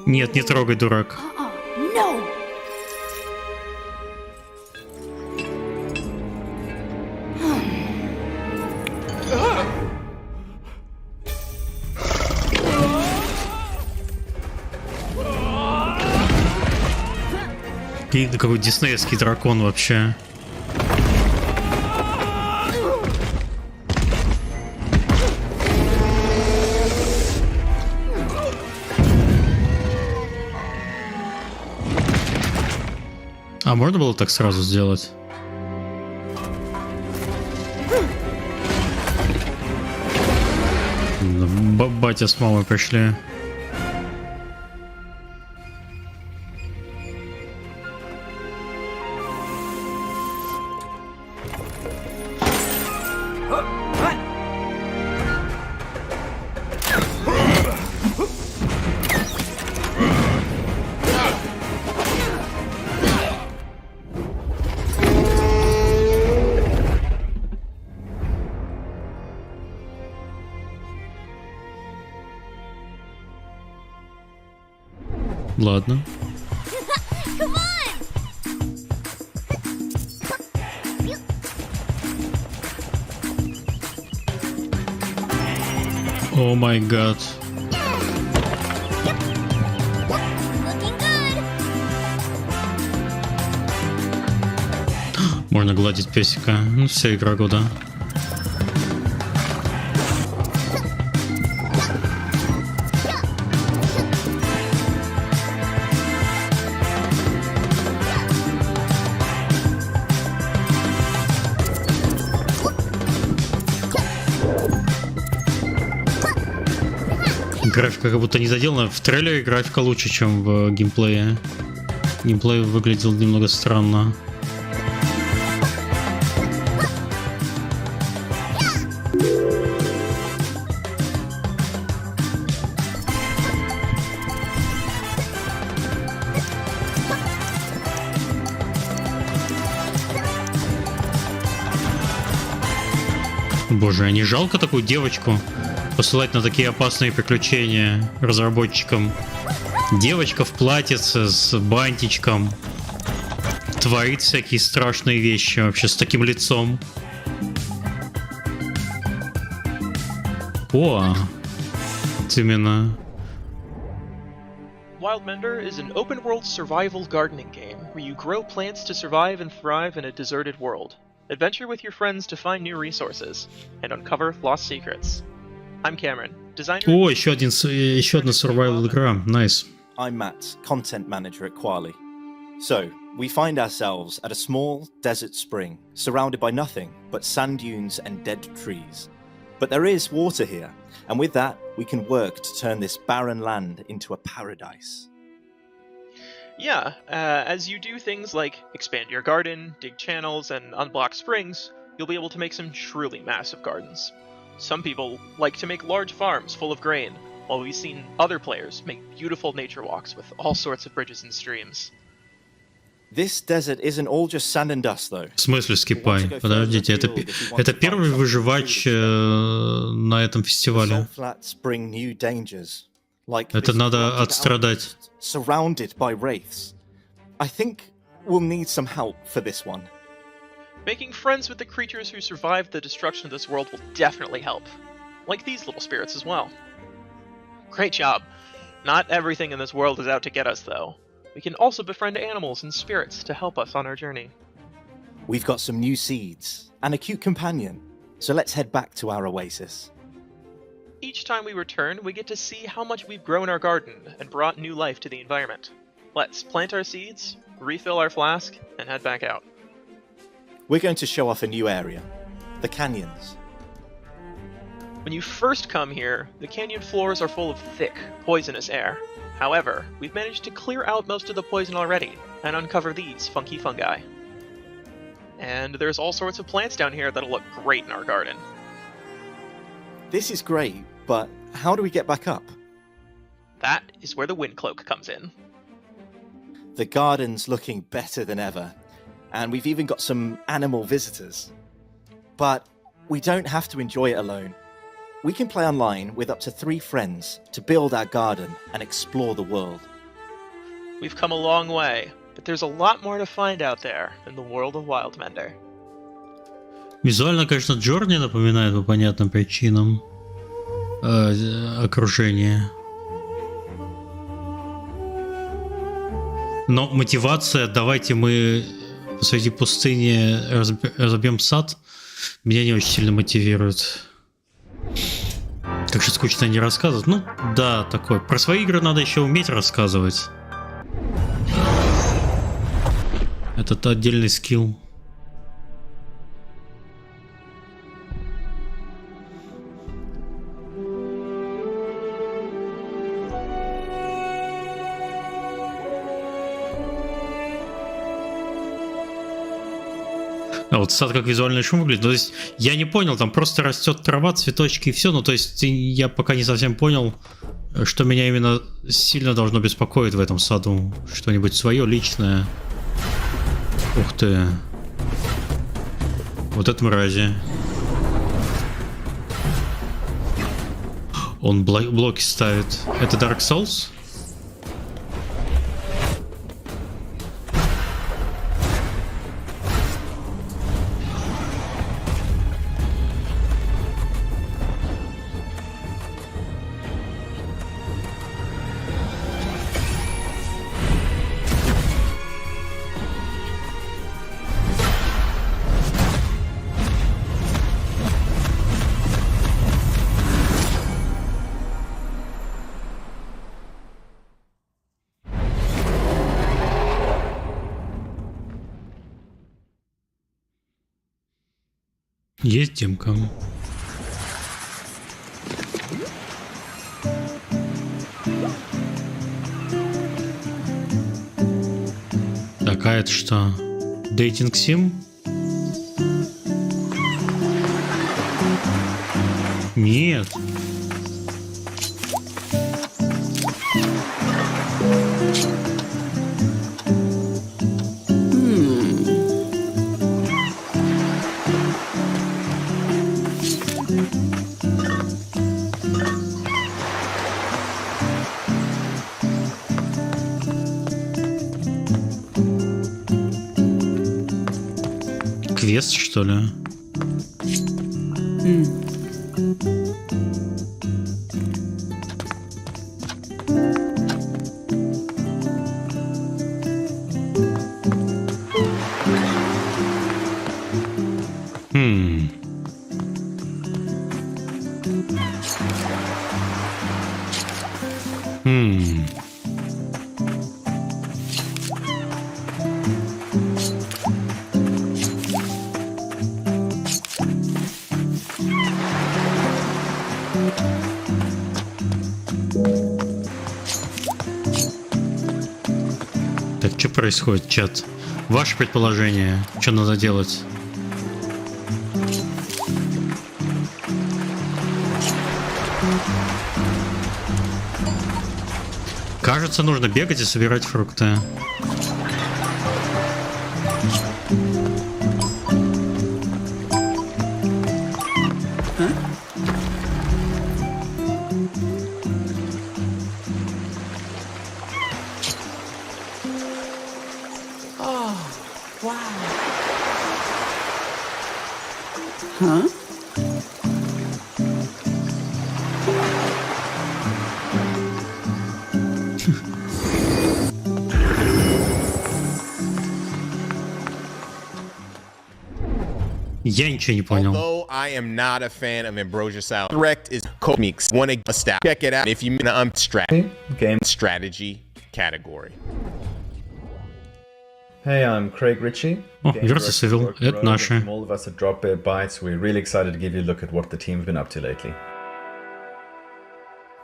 Нет, не трогай, дурак. Какой диснеевский дракон вообще. А можно было так сразу сделать? Батя с мамой пришли. Ладно. О май гад. Можно гладить песика. Ну, вся игра года. Графика как будто не заделана. В трейлере графика лучше, чем в геймплее. Геймплей выглядел немного странно. Боже, а не жалко такую девочку посылать на такие опасные приключения разработчикам? Девочка в платьице с бантичком творит всякие страшные вещи вообще с таким лицом. О, именно. Wildmender is an open-world survival gardening game where you grow plants to survive and thrive in a deserted world. Adventure with your friends to find new resources and uncover lost secrets. I'm Cameron, designer. О, еще одна survival игра. Nice. I'm Matt, content manager at Quali. So, we find ourselves at a small desert spring, surrounded by nothing but sand dunes and dead trees. But there is water here, and with that, we can work to turn this barren land into a paradise. Yeah, as you do things like expand your garden, dig channels, and unblock springs, you'll be able to make some truly massive gardens. Some people like to make large farms full of grain, while we've seen other players make beautiful nature walks with all sorts of bridges and streams. This desert isn't all just sand and dust, though. В смысле скипай? Подождите, это первый выживач на этом фестивале. Это надо отстрадать. Surrounded by wraiths. I think we'll need some help for this one. Making friends with the creatures who survived the destruction of this world will definitely help. Like these little spirits as well. Great job. Not everything in this world is out to get us, though. We can also befriend animals and spirits to help us on our journey. We've got some new seeds and a cute companion, so let's head back to our oasis. Each time we return, we get to see how much we've grown our garden and brought new life to the environment. Let's plant our seeds, refill our flask, and head back out. We're going to show off a new area, the canyons. When you first come here, the canyon floors are full of thick, poisonous air. However, we've managed to clear out most of the poison already and uncover these funky fungi. And there's all sorts of plants down here that'll look great in our garden. This is great, but how do we get back up? That is where the wind cloak comes in. The garden's looking better than ever, and we've even got some animal visitors. But we don't have to enjoy it alone. We can play online with up to 3 friends to build our garden and explore the world. We've come a long way, but there's a lot more to find out there in the world of Wildmender. Визуально, конечно, Джорни напоминает по понятным причинам окружение. Но мотивация, давайте мы посреди пустыни разобьем сад, меня не очень сильно мотивирует. Как же скучно не рассказывать. Ну, да, такое. Про свои игры надо еще уметь рассказывать. Это отдельный скилл. А вот сад как визуальный шум выглядит. То есть я не понял, там просто растет трава, цветочки и все. Ну то есть я пока не совсем понял, что меня именно сильно должно беспокоить в этом саду. Что-нибудь свое, личное. Ух ты. Вот это мрази. Он блоки ставит. Это Dark Souls? Есть демка. Так, а это что? Дейтинг сим? Нет. Квест, что ли? Так, что происходит, чат? Ваше предположение, что надо делать? Кажется, нужно бегать и собирать фрукты. Я ничего не понял. Although I am not a fan of ambrosia salad, correct is comics. Want a stat? Check it out if you mean game strategy category. Hey, I'm Craig Ritchie. О, Versus Evil, это наши. From all of us at Drop Bear Bytes, we're really excited to give you a look at what the team's been up to lately.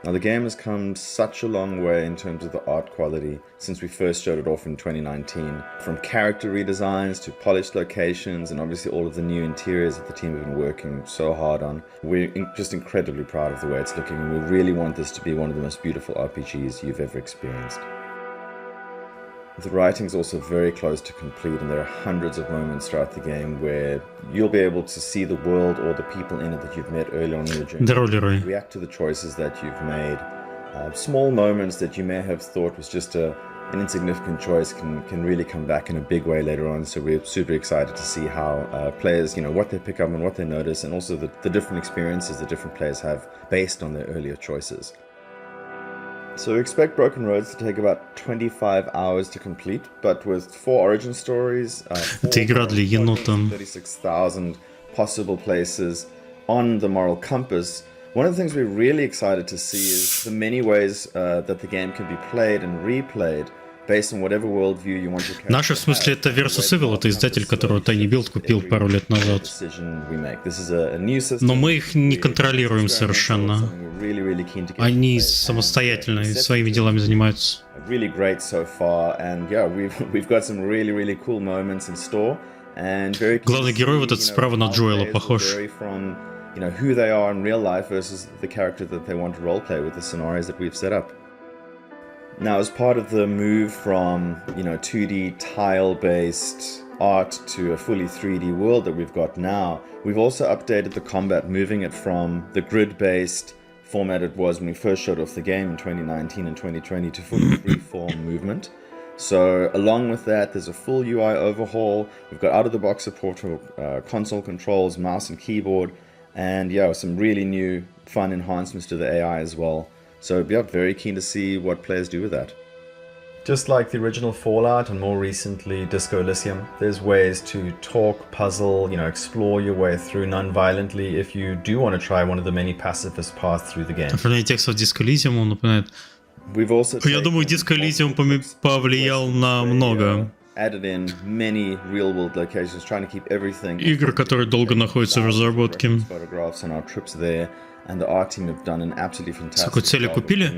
Now, the game has come such a long way in terms of the art quality since we first showed it off in 2019. From character redesigns to polished locations and obviously all of the new interiors that the team have been working so hard on. We're just incredibly proud of the way it's looking, and we really want this to be one of the most beautiful RPGs you've ever experienced. The writing is also very close to complete, and there are hundreds of moments throughout the game where you'll be able to see the world or the people in it that you've met earlier on in your journey. React to the choices that you've made. Small moments that you may have thought was just an insignificant choice can really come back in a big way later on. So we're super excited to see how players, what they pick up and what they notice, and also the different experiences that different players have based on their earlier choices. So expect Broken Roads to take about 25 hours to complete, but with 4 origin stories, 36,000 possible places on the moral compass. One of the things we're really excited to see is the many ways that the game can be played and replayed based on whatever worldview you want your character to have. Наши, в смысле, это Versus Evil, это издатель, которого Tiny Build купил пару лет назад. Но мы их не контролируем совершенно. Они самостоятельно своими делами занимаются. Really great so far, and yeah, we've got some really cool moments in store, and very. Главный герой вот этот справа на Джоэла похож. From who they are in real life versus the character that they want to roleplay with the scenarios that we've set up. Now, as part of the move from 2D tile-based art to a fully 3D world that we've got now, we've also updated the combat, moving it from the grid-based format it was when we first showed off the game in 2019 and 2020 to fully free-form movement. So along with that, there's a full UI overhaul. We've got out-of-the-box support for console controls, mouse and keyboard, and some really new fun enhancements to the AI as well. So very keen to see what players do with that. Just like the original Fallout and more recently Disco Elysium, there's ways to talk, puzzle, explore your way through non-violently if you do want to try one of the many pacifist paths through the game. Оформление текстов Disco Elysium, он напоминает. Я думаю, Disco Elysium повлиял на много. Added in many real-world locations, trying to keep everything. Игры, которые долго находятся в разработке. Photographs on our trips there, and the art team have done an absolutely fantastic Сколько цели купили?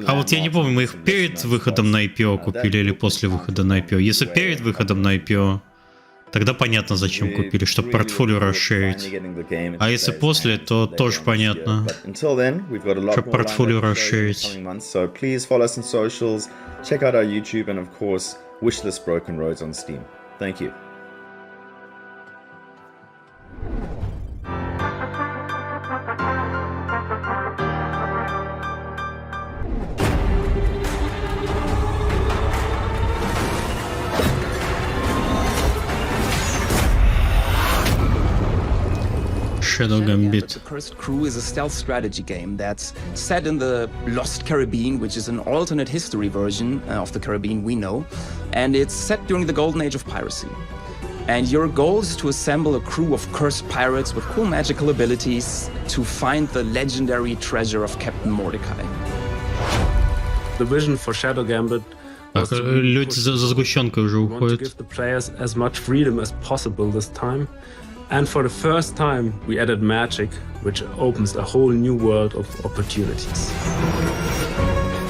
А вот я не помню, мы их перед выходом на IPO купили или после выхода на IPO. Если перед выходом на IPO, тогда понятно, зачем купили, чтобы портфолио расширить. А если после, то тоже понятно, чтобы портфолио расширить. So please follow us on socials, check out our YouTube, and of course, wishlist Broken Roads on Steam. Thank you. Shadow Gambit. The Cursed Crew is a stealth strategy game that's set in the Lost Caribbean, which is an alternate history version of the Caribbean we know, and it's set during the golden age of piracy. And your goal is to assemble a crew of cursed pirates with cool magical abilities to find the legendary treasure of Captain Mordecai. The vision for Shadow Gambit Так, люди за сгущенкой уже уходят. Give the players as much freedom as possible this time. And for the first time, we added magic, which opens a whole new world of opportunities.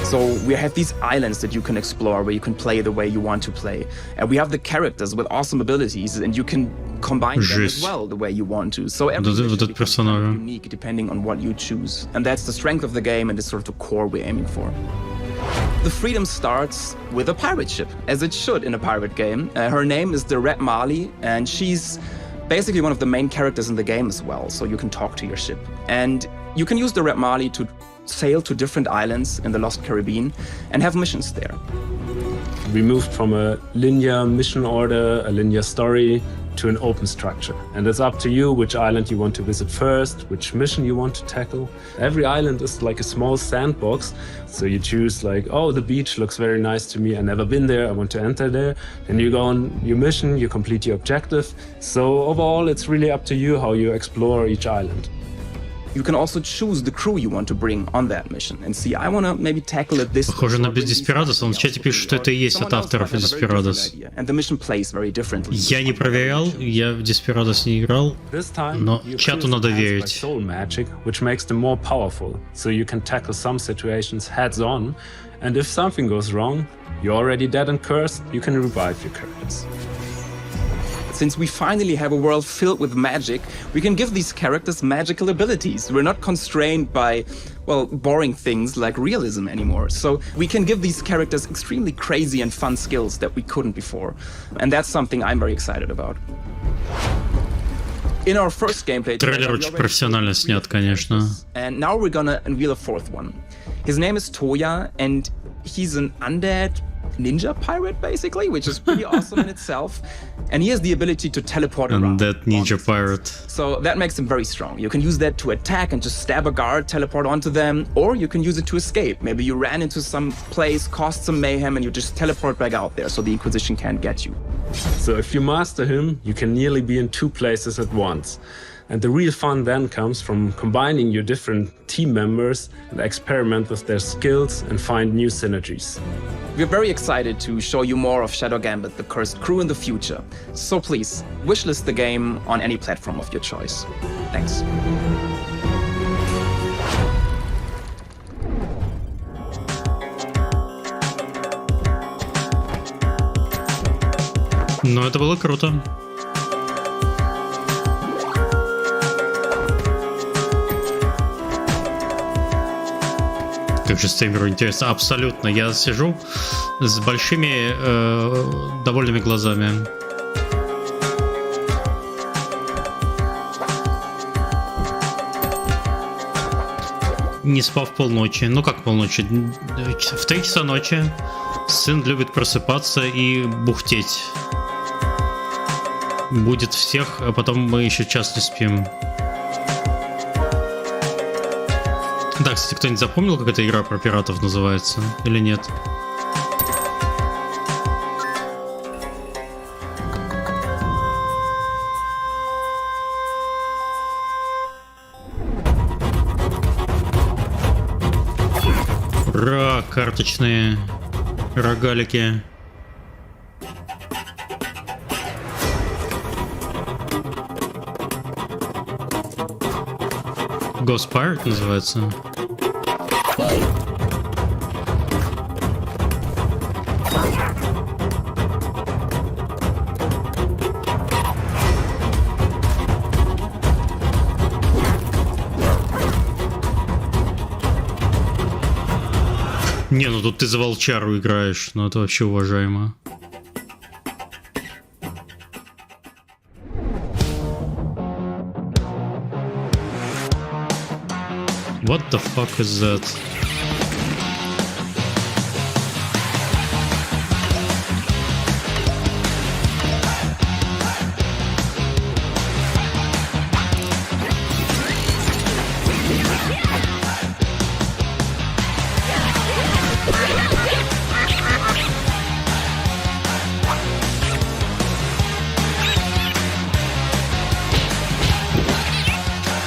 So we have these islands that you can explore, where you can play the way you want to play. And we have the characters with awesome abilities, and you can combine them as well the way you want to. So everything becomes unique depending on what you choose. And that's the strength of the game, and it's sort of the core we're aiming for. The freedom starts with a pirate ship, as it should in a pirate game. Her name is the Red Marley, and she's basically one of the main characters in the game as well, so you can talk to your ship. And you can use the Red Marley to sail to different islands in the Lost Caribbean and have missions there. We moved from a linear mission order, a linear story, to an open structure. And it's up to you which island you want to visit first, which mission you want to tackle. Every island is like a small sandbox. So you choose like, oh, the beach looks very nice to me. I've never been there. I want to enter there. Then you go on your mission, you complete your objective. So overall, it's really up to you how you explore each island. You can also choose the crew you want to bring on that mission and see, I want to maybe tackle it this way. Похоже на Desperados, он в чате пишет, что это и есть от авторов Desperados. And the mission plays very differently. Я не проверял, я в Desperados не играл, но чату надо верить. Soul magic, which makes them more powerful, so you can tackle some situations heads on, and if something goes wrong, you're already dead and cursed, you can revive your characters. Since we finally have a world filled with magic, we can give these characters magical abilities. We're not constrained by, well, boring things like realism anymore. So we can give these characters extremely crazy and fun skills that we couldn't before. And that's something I'm very excited about. In our first gameplay, трейлер очень профессионально снят, конечно. And now we're gonna unveil a fourth one. His name is Toya, and he's an undead ninja pirate, basically, which is pretty awesome in itself. And he has the ability to teleport around. That ninja pirate. So that makes him very strong. You can use that to attack and just stab a guard, teleport onto them, or you can use it to escape. Maybe you ran into some place, caused some mayhem, and you just teleport back out there so the Inquisition can't get you. So if you master him, you can nearly be in 2 places at once. And the real fun then comes from combining your different team members and experiment with their skills and find new synergies. We're very excited to show you more of Shadow Gambit, the Cursed Crew in the future. So please, wishlist the game on any platform of your choice. Thanks. Ну, это было круто. Как же стримеру интересно? Абсолютно. Я сижу с большими довольными глазами. Не спав полночи. Ну как полночи? В 3 часа ночи сын любит просыпаться и бухтеть. Будет всех, а потом мы еще час не спим. Да, кстати, кто-нибудь запомнил, как эта игра про пиратов называется? Или нет? Ура, карточные рогалики. Ghost Pirate называется. Не, ну тут ты за волчару играешь, ну это вообще уважаемо. What the fuck is that?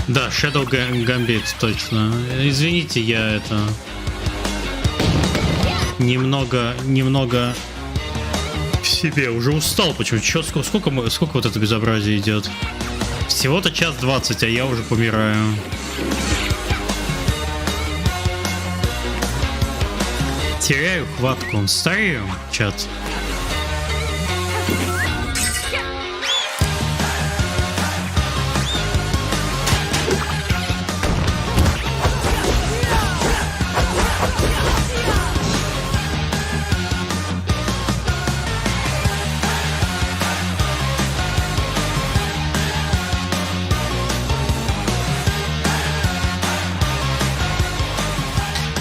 Да, Shadow Gambit, точно. Извините, я это... Немного в себе уже устал. Почему? Чё, сколько вот это безобразие идет? Всего-то 1:20, а я уже помираю. Теряю хватку. Старею, чат.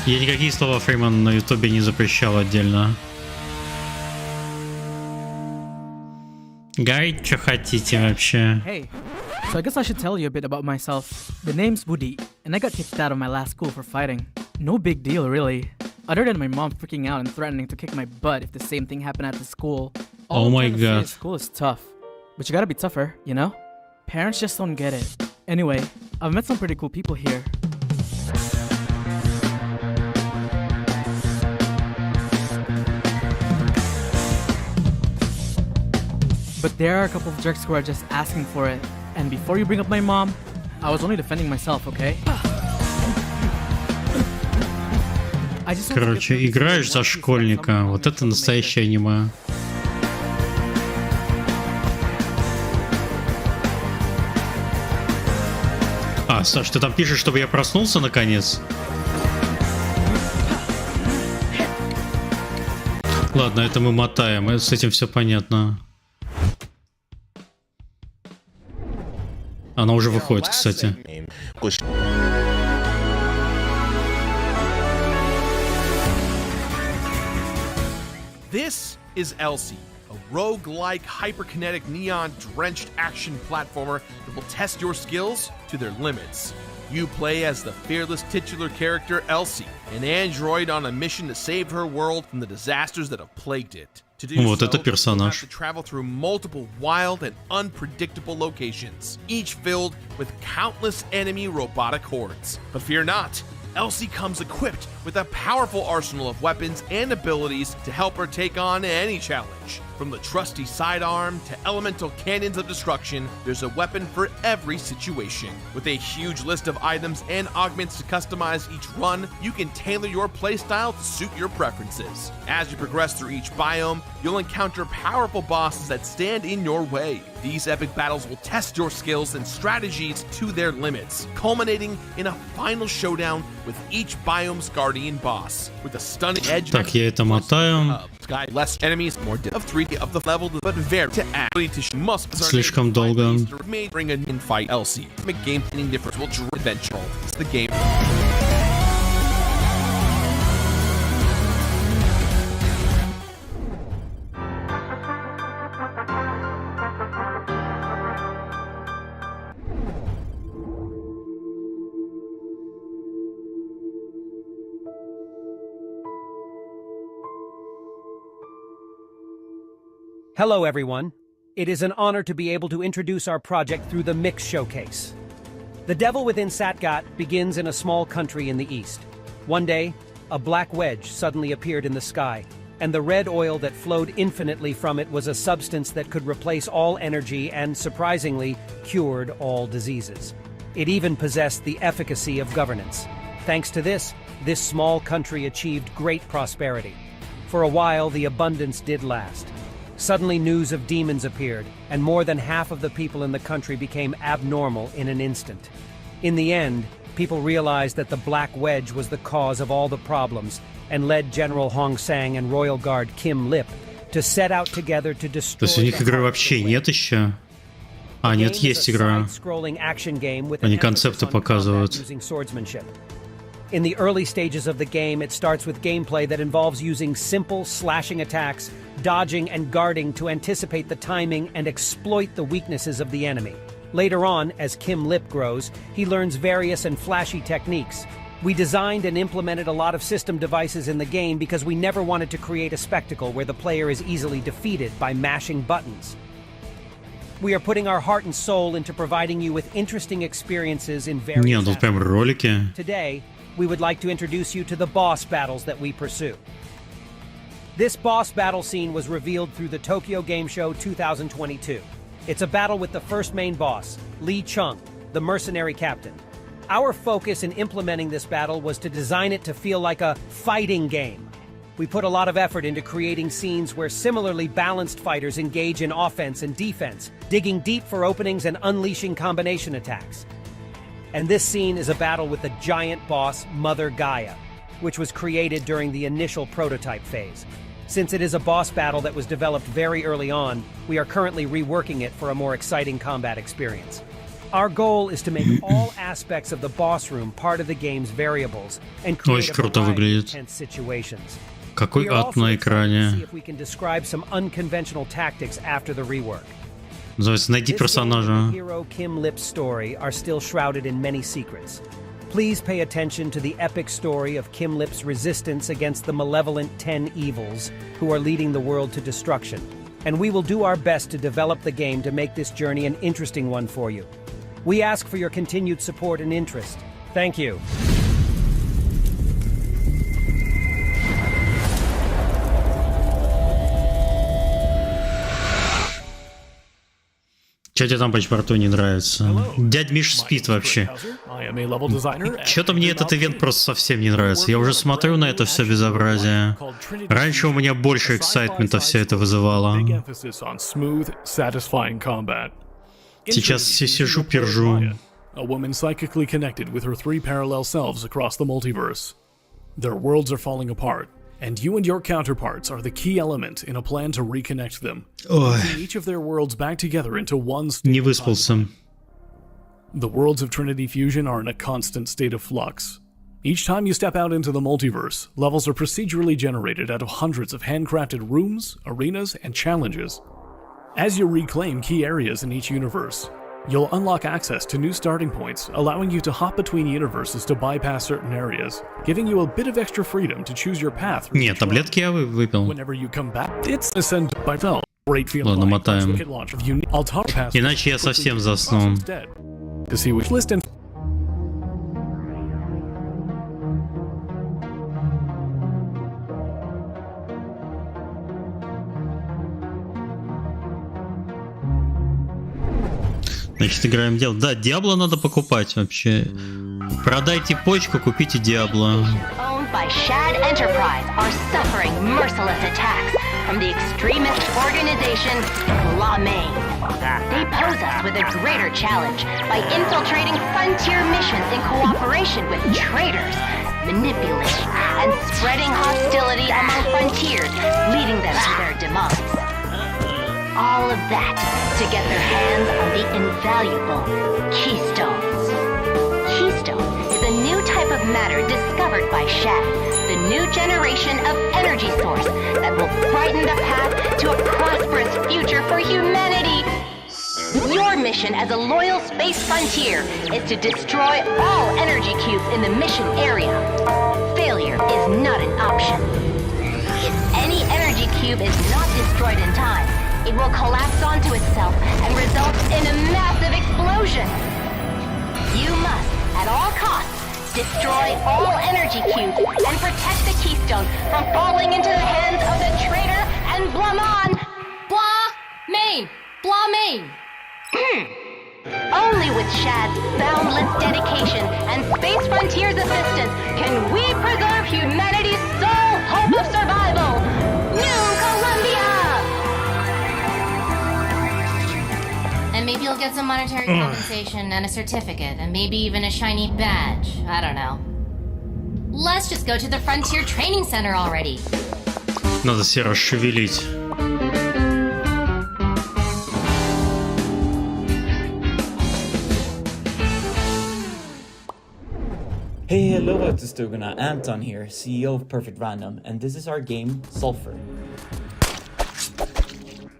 Я никакие слова Фриман на ютубе не запрещал отдельно. Гайд, что хотите вообще? Hey, so I guess I should tell you a bit about myself. The name's Woody, and I got kicked out of my last school for fighting. No big deal, really. Other than my mom freaking out and threatening to kick my butt if the same thing happened at the school. Oh my god. School is tough, but you gotta be tougher, you know? Parents just don't get it. Anyway, I've met some pretty cool people here. But there are a couple of jerks who are just asking for it. And before you bring up my mom, I was only defending myself, okay? Короче, играешь за школьника. Вот это настоящее аниме. А, Саш, ты там пишешь, чтобы я проснулся наконец? Ладно, это мы мотаем, с этим все понятно. Она уже выходит, кстати. This is Elsie, a rogue-like, hyperkinetic, neon-drenched action platformer that will test your skills to their limits. You play as the fearless titular character Elsie, an android on a mission to save her world from the disasters that have plagued it. To do Вот это персонаж. you have to travel through multiple wild and unpredictable locations, each filled with countless enemy robotic hordes. But fear not, Elsie comes equipped with a powerful arsenal of weapons and abilities to help her take on any challenge. From the trusty sidearm to elemental cannons of destruction, there's a weapon for every situation. With a huge list of items and augments to customize each run, you can tailor your playstyle to suit your preferences. As you progress through each biome, you'll encounter powerful bosses that stand in your way. These epic battles will test your skills and strategies to their limits, culminating in a final showdown with each biome's guardian boss. With a stunning edge. Так, я это мотаю. Less enemies, more of 3D of the level, but very to actually to must. Слишком долго. May bring a in-fight Elsie. Make game ending difference will eventually. It's the game. Hello, everyone. It is an honor to be able to introduce our project through the Mix Showcase. The Devil Within Satgat begins in a small country in the east. One day, a black wedge suddenly appeared in the sky, and the red oil that flowed infinitely from it was a substance that could replace all energy and, surprisingly, cured all diseases. It even possessed the efficacy of governance. Thanks to this small country achieved great prosperity. For a while, the abundance did last. Suddenly news of demons appeared, and more than half of the people in the country became abnormal in an instant. In the end, people realized that the Black Wedge was the cause of all the problems, and led General Hong Sang and Royal Guard Kim Lip to set out together to destroy. То есть у них игры вообще нет еще? А, нет, есть игра. Они концепты показывают. In the early stages of the game, it starts with gameplay that involves using simple slashing attacks, dodging and guarding to anticipate the timing and exploit the weaknesses of the enemy. Later on, as Kim Lip grows, he learns various and flashy techniques. We designed and implemented a lot of system devices in the game because we never wanted to create a spectacle where the player is easily defeated by mashing buttons. We are putting our heart and soul into providing you with interesting experiences in various Не, тут прям ролики. Today, we would like to introduce you to the boss battles that we pursue. This boss battle scene was revealed through the Tokyo Game Show 2022. It's a battle with the first main boss, Lee Chung, the mercenary captain. Our focus in implementing this battle was to design it to feel like a fighting game. We put a lot of effort into creating scenes where similarly balanced fighters engage in offense and defense, digging deep for openings and unleashing combination attacks. And this scene is a battle with the giant boss, Mother Gaia, which was created during the initial prototype phase. Since it is a boss battle that was developed very early on, we are currently reworking it for a more exciting combat experience. Our goal is to make all aspects of the boss room part of the game's variables and create a variety of intense situations. Какой ад на экране? Называется «Найди персонажа». Please pay attention to the epic story of Kim Lip's resistance against the malevolent 10 evils who are leading the world to destruction. And we will do our best to develop the game to make this journey an interesting one for you. We ask for your continued support and interest. Thank you. Что тебе там по паспорту не нравится? Дядь Миш спит вообще. Что-то мне этот ивент просто совсем не нравится. Я уже смотрю на это все безобразие. Раньше у меня больше эксайтмента все это вызывало. Сейчас все сижу, пержу. A woman psychically connected with her 3 parallel selves across the multiverse. Their worlds are falling apart, and you and your counterparts are the key element in a plan to reconnect them, putting each of their worlds back together into one state. Не выспался. The worlds of Trinity Fusion are in a constant state of flux. Each time you step out into the multiverse, levels are procedurally generated out of hundreds of handcrafted rooms, arenas, and challenges. As you reclaim key areas in each universe, you'll unlock access to new starting points, allowing you to hop between universes to bypass certain areas, giving you a bit of extra freedom to choose your path. Нет, таблетки я выпил. Whenever you come back, it's ascend by felt. Great feeling. Ладно, мотаем. Like Иначе я совсем засну. To see which list and Значит, играем Диабло. Да, Диабло надо покупать вообще. Продайте почку, купите Диабло. Owned by Shad Enterprise are suffering merciless attacks from the extremist organization Lame. They pose us with a greater challenge by infiltrating frontier missions in cooperation with traitors, manipulating and spreading hostility among frontiers, leading them to their demise. All of that to get their hands on the invaluable keystones. Keystone is a new type of matter discovered by Shad, the new generation of energy source that will brighten the path to a prosperous future for humanity. Your mission as a loyal space frontier is to destroy all energy cubes in the mission area. Failure is not an option. If any energy cube is not destroyed in time, it will collapse onto itself and result in a massive explosion. You must, at all costs, destroy all energy cubes and protect the keystone from falling into the hands of the traitor and Blamon. Blamain. Only with Shad's boundless dedication and Space Frontier's assistance can we preserve humanity's sole hope of survival. New Columbia! And maybe you'll get some monetary compensation and a certificate, and maybe even a shiny badge. I don't know. Let's just go to the Frontier Training Center already. Надо себя расшевелить. Hey, hello out to Stugana, Anton here, CEO of Perfect Random, and this is our game, Sulfur.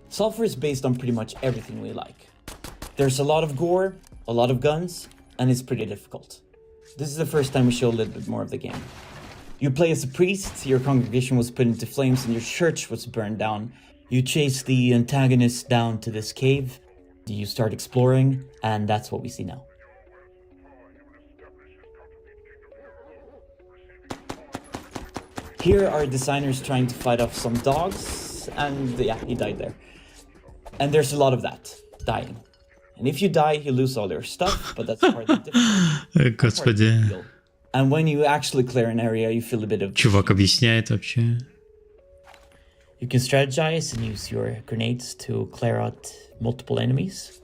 Sulfur is based on pretty much everything we like. There's a lot of gore, a lot of guns, and it's pretty difficult. This is the first time we show a little bit more of the game. You play as a priest, your congregation was put into flames and your church was burned down. You chase the antagonist down to this cave, you start exploring, and that's what we see now. Here are designers trying to fight off some dogs, and yeah, he died there. And there's a lot of that, dying. And if you die, you lose all your stuff, but that's part of the difficulty. Господи. And when you actually clear an area, you feel a bit of... Чувак объясняет вообще. You can strategize and use your grenades to clear out multiple enemies.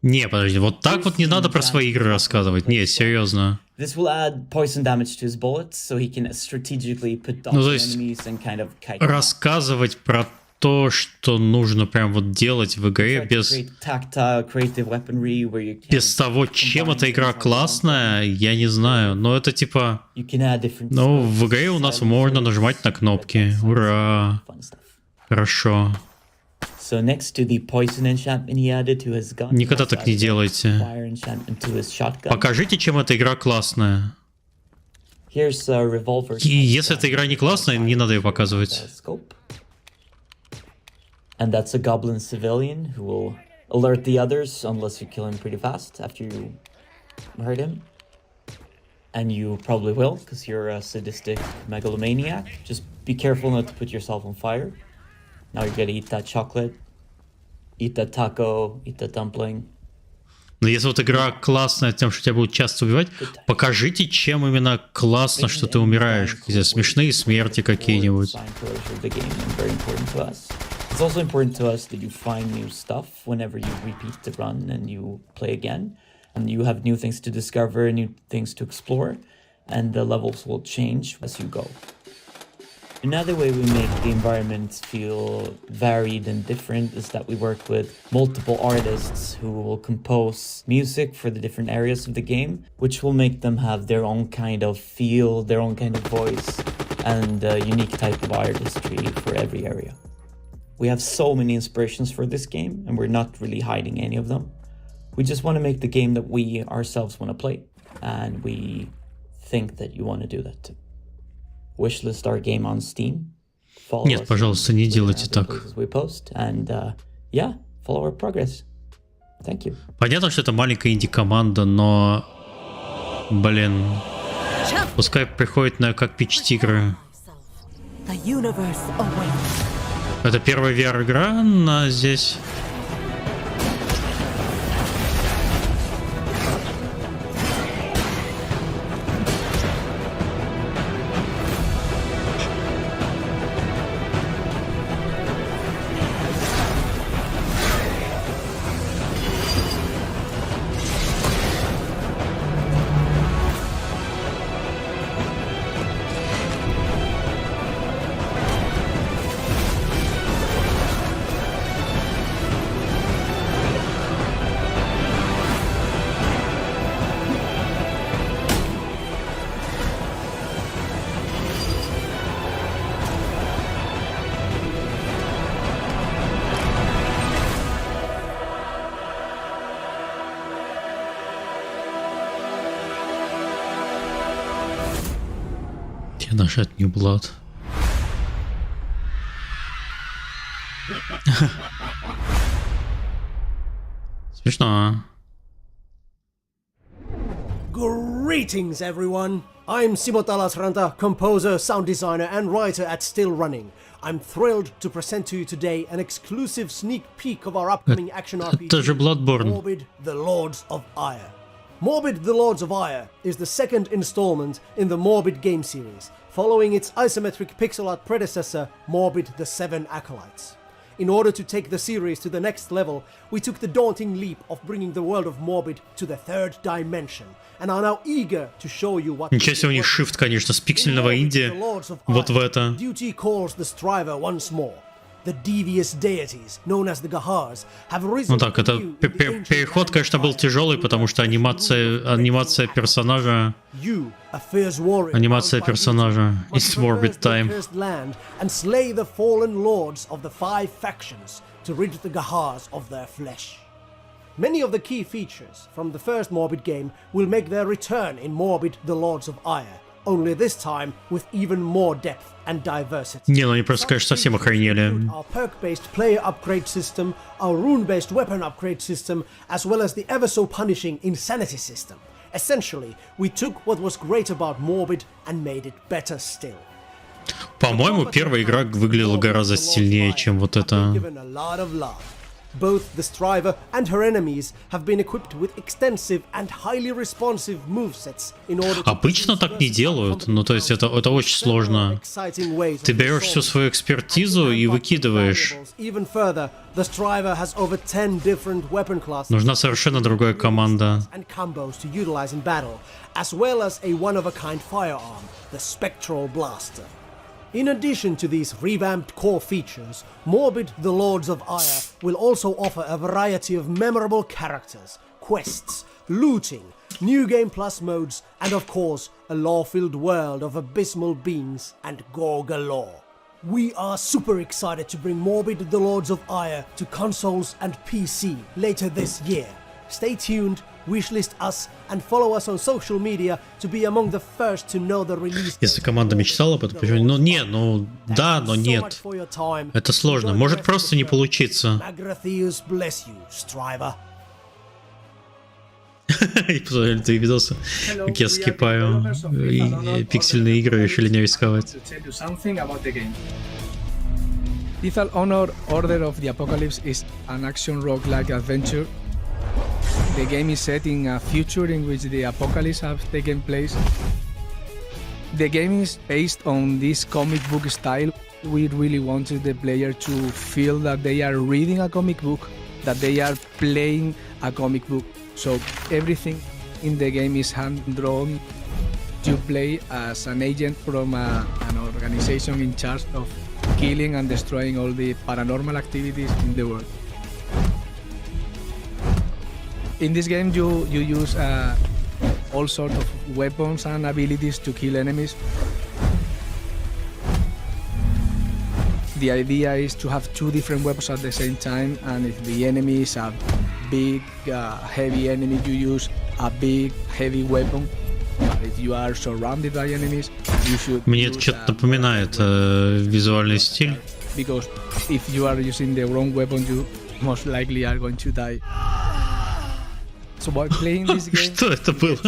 Не, подожди, вот так вот не надо про свои игры рассказывать. Не, серьезно. This will add poison damage to his bullets, so he can strategically put down enemies and kind of kite them. Рассказывать про то, что нужно прям вот делать в игре без того, чем эта игра классная, я не знаю. Но это типа... Ну, в игре у нас можно нажимать на кнопки. Ура! Хорошо. Никогда так не делайте. Покажите, чем эта игра классная. И если эта игра не классная, не надо ее показывать. And that's a goblin civilian who will alert the others unless you kill him pretty fast after you hurt him. And you probably will, because you're a sadistic megalomaniac. Just be careful not to put yourself on fire. Now you're gonna eat that chocolate, eat that taco, eat that dumpling. Но если вот игра классная тем, что тебя будут часто убивать, покажите, чем именно классно, что ты умираешь. Где смешные смерти какие-нибудь. It's also important to us that you find new stuff whenever you repeat the run and you play again. And you have new things to discover, new things to explore, and the levels will change as you go. Another way we make the environments feel varied and different is that we work with multiple artists who will compose music for the different areas of the game, which will make them have their own kind of feel, their own kind of voice, and a unique type of artistry for every area. We have so many inspirations for this game, and we're not really hiding any of them. We just want to make the game that we ourselves want to play, and we think that you want to do that too. Wishlist our game on Steam. Нет, пожалуйста, не делайте так. We post, and yeah, follow our progress. Thank you. Понятно, что это маленькая инди-команда, но, блин, пускай приходит на как пичить игры. Это первая VR-игра на здесь. Нажать New Blood. Смешно. Greetings, everyone. I'm Simotala Sranta, composer, sound designer, and writer at Still Running. I'm thrilled to present to you today an exclusive sneak peek of our upcoming action RPG, Morbid: The Lords of Ire. Morbid: The Lords of Ire is the second installment in the Morbid game series, following its isometric pixel art predecessor, Morbid: The Seven Acolytes. In order to take the series to the next level, we took the daunting leap of bringing the world of Morbid to the third dimension, and are now eager to show you what... Ничего себе, у них shift, конечно, с пиксельного инди вот в это. Duty calls the striver once more. The devious deities, known as the Gahars, have risen. Ну так, это переход, конечно, был тяжелый, потому что анимация персонажа. Анимация персонажа. It's Morbid time. And slay the fallen lords of the five factions to rid the Gahars of their flesh. Many of the key features from the first Morbid game will make their return in Morbid: The Lords of Ire, only this time with even more depth and diversity. Не, ну они просто, конечно, совсем охренели. Our perk-based player upgrade system, our rune-based weapon upgrade system, as well as the ever-so-punishing insanity system. Essentially, we took what was great about Morbid and made it better still. По-моему, первая игра выглядела гораздо сильнее, чем вот это. Both the Striver and her enemies have been equipped with extensive and highly responsive movesets in order to... Обычно так не делают, ну то есть это очень сложно. Ты берешь всю свою экспертизу и выкидываешь. Even further, the Striver has over 10 different weapon classes. Нужна совершенно другая команда. And combos to utilize in battle, as well as a one-of-a-kind firearm, the Spectral Blaster. In addition to these revamped core features, Morbid the Lords of Ire will also offer a variety of memorable characters, quests, looting, new game plus modes, and of course, a lore-filled world of abysmal beings and gore galore. We are super excited to bring Morbid the Lords of Ire to consoles and PC later this year. Stay tuned, wishlist us, and follow us on social media to be among the first to know the release. Если команда мечтала об этом, почему? Ну не, ну да, но нет. Это сложно. Может просто не получиться. И посмотрели твои видосы, как я скипаю пиксельные игры, решили не рисковать. Lethal Honor Order of the Apocalypse is an action roguelike adventure. The game is set in a future in which the apocalypse has taken place. The game is based on this comic book style. We really wanted the player to feel that they are reading a comic book, that they are playing a comic book. So everything in the game is hand-drawn. You play as an agent from an organization in charge of killing and destroying all the paranormal activities in the world. In this game, you use all sorts of weapons and abilities to kill enemies. The idea is to have two different weapons at the same time, and if the enemy is a big, heavy enemy, you use a big, heavy weapon. But if you are surrounded by enemies, you should. Мне это что-то напоминает визуальный стиль. Because if you are using the wrong weapon, you most likely are going to die. So by playing this game, что это было?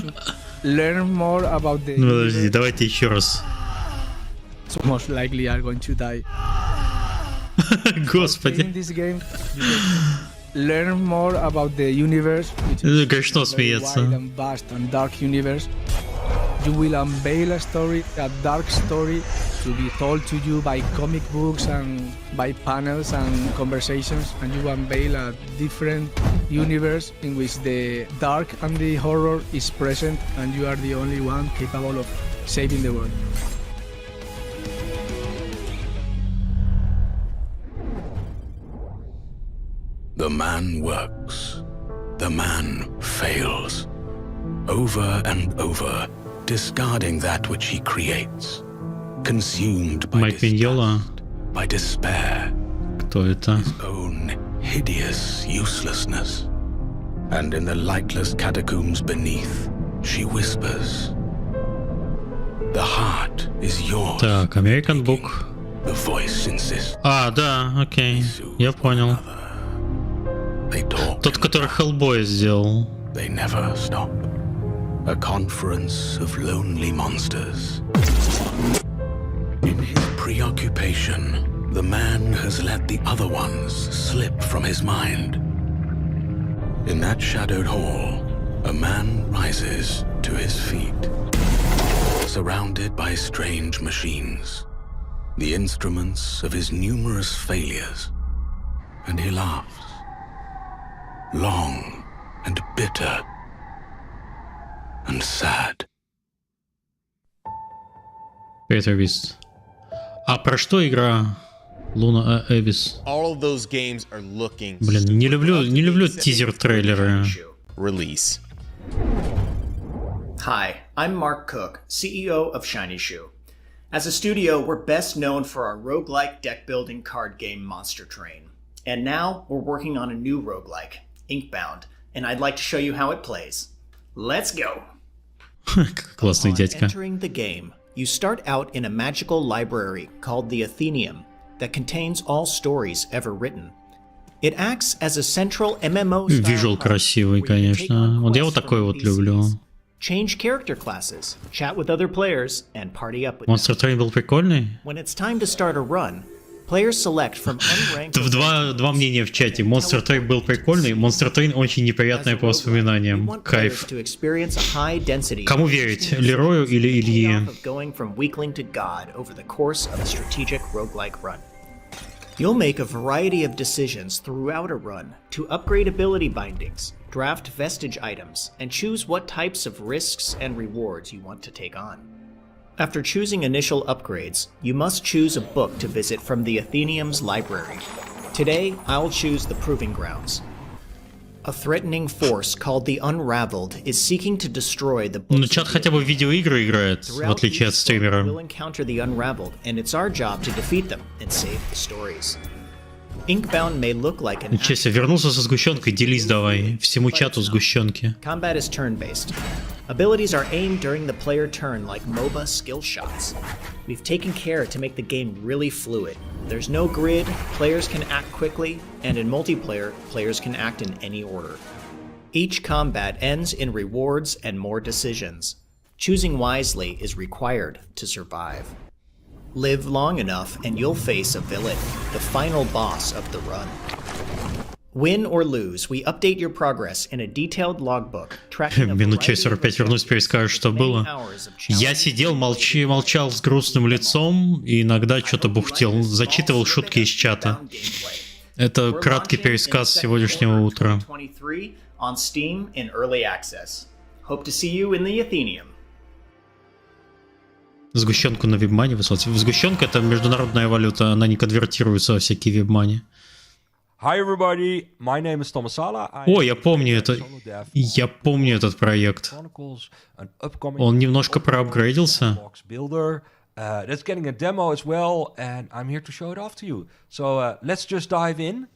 Learn more about the. Ну подожди, давайте еще раз. So most likely are going to die. Господи. In this game, you learn more about the universe, which is Грешно a смеяться. wide and vast and dark universe. You will unveil a story, a dark story, to be told to you by comic books and by panels and conversations, and you unveil a different universe in which the dark and the horror is present, and you are the only one capable of saving the world. The man works. The man fails. Over and over, discarding that which he creates. Consumed by disgust, by despair. Кто это? His own hideous uselessness. And in the lightless catacombs beneath, she whispers. The heart is yours. Так, American Book. The voice insists. А, да, окей, я понял. Тот, который Hellboy сделал. They never stop. A conference of lonely monsters. In his preoccupation, the man has let the other ones slip from his mind. In that shadowed hall, a man rises to his feet, surrounded by strange machines, the instruments of his numerous failures, and he laughs. Long and bitter and sad. Peter Beast. А про что игра? Луна Эвис. All of those games are looking. Блин, не люблю тизер-трейлеры. Release. Hi, I'm Mark Cook, CEO of Shiny Shoe. As a studio, we're best known for our roguelike deck-building card game Monster Train. And now we're working on a new roguelike, Inkbound, and I'd like to show you how it plays. Let's go! Классный дядька. Entering the game, you start out in a magical library called the Athenaeum that contains all stories ever written. It acts as a central MMO style. Визуал красивый, конечно. Вот я вот такой вот люблю. Change character classes, chat with other players, and party up with Monster Train был прикольный. When it's time to start a run, players select from unranked. Два мнения в чате. Monster Train был прикольный, Monster Train очень неприятное по воспоминаниям. Кайф. Кому верить, Лерою или Илье? Going from weakling to god over the course of a strategic roguelike run. You'll make a variety of decisions throughout a run to upgrade ability bindings, draft vestige items, and choose what types of risks and rewards you want to take on. After choosing initial upgrades, you must choose a book to visit from the Athenaeum's library. Today, I'll choose the Proving Grounds. A threatening force called the Unraveled is seeking to destroy the books. Ну, чат хотя бы в видеоигры играет, в отличие от стримера. We'll encounter the Unraveled, and it's our job to defeat them and save the stories. Inkbound may look like an Ничего себе, вернулся со сгущенкой, делись давай. Всему чату сгущенки. Combat is turn-based. Abilities are aimed during the player turn like MOBA skill shots. We've taken care to make the game really fluid. There's no grid, players can act quickly, and in multiplayer, players can act in any order. Each combat ends in rewards and more decisions. Choosing wisely is required to survive. Live long enough and you'll face a villain, the final boss of the run. Win or lose, we update your progress in a detailed logbook, tracking a Минут variety через 45 вернусь, перескажу, что было. Я сидел, молчал с грустным лицом и иногда что-то бухтел, зачитывал шутки из чата. Это краткий пересказ сегодняшнего утра. On Steam in early access. Hope to see you in the Athenaeum. Сгущенку на вебмане выслать. Сгущенка — это международная валюта, она не конвертируется во всякие вебмани. Hi everybody, my name is Tomasala. О, я помню это. Я помню этот проект. Он немножко проапгрейдился. That's getting a demo as well, and I'm here to show it off to you. So let's just dive in.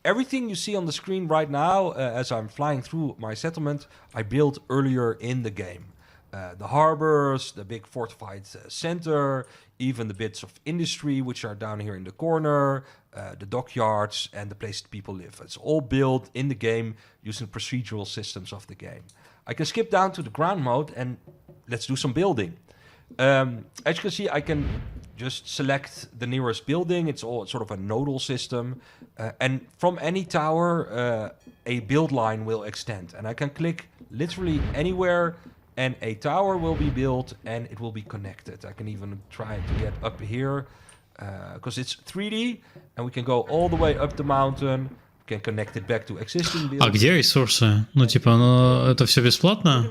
Everything you see on the screen right now, as I'm flying through my settlement, I built earlier in the game. The harbors, the big fortified center, even the bits of industry which are down here in the corner, the dockyards and the place people live. It's all built in the game using procedural systems of the game. I can skip down to the ground mode and let's do some building. As you can see, I can just select the nearest building. It's all sort of a nodal system. And from any tower, a build line will extend. And I can click literally anywhere and a tower will be built and it will be connected. I can even try to get up here because it's 3D and we can go all the way up the mountain. We can connect it back to existing buildings. А где ресурсы? Ну, типа, это все бесплатно?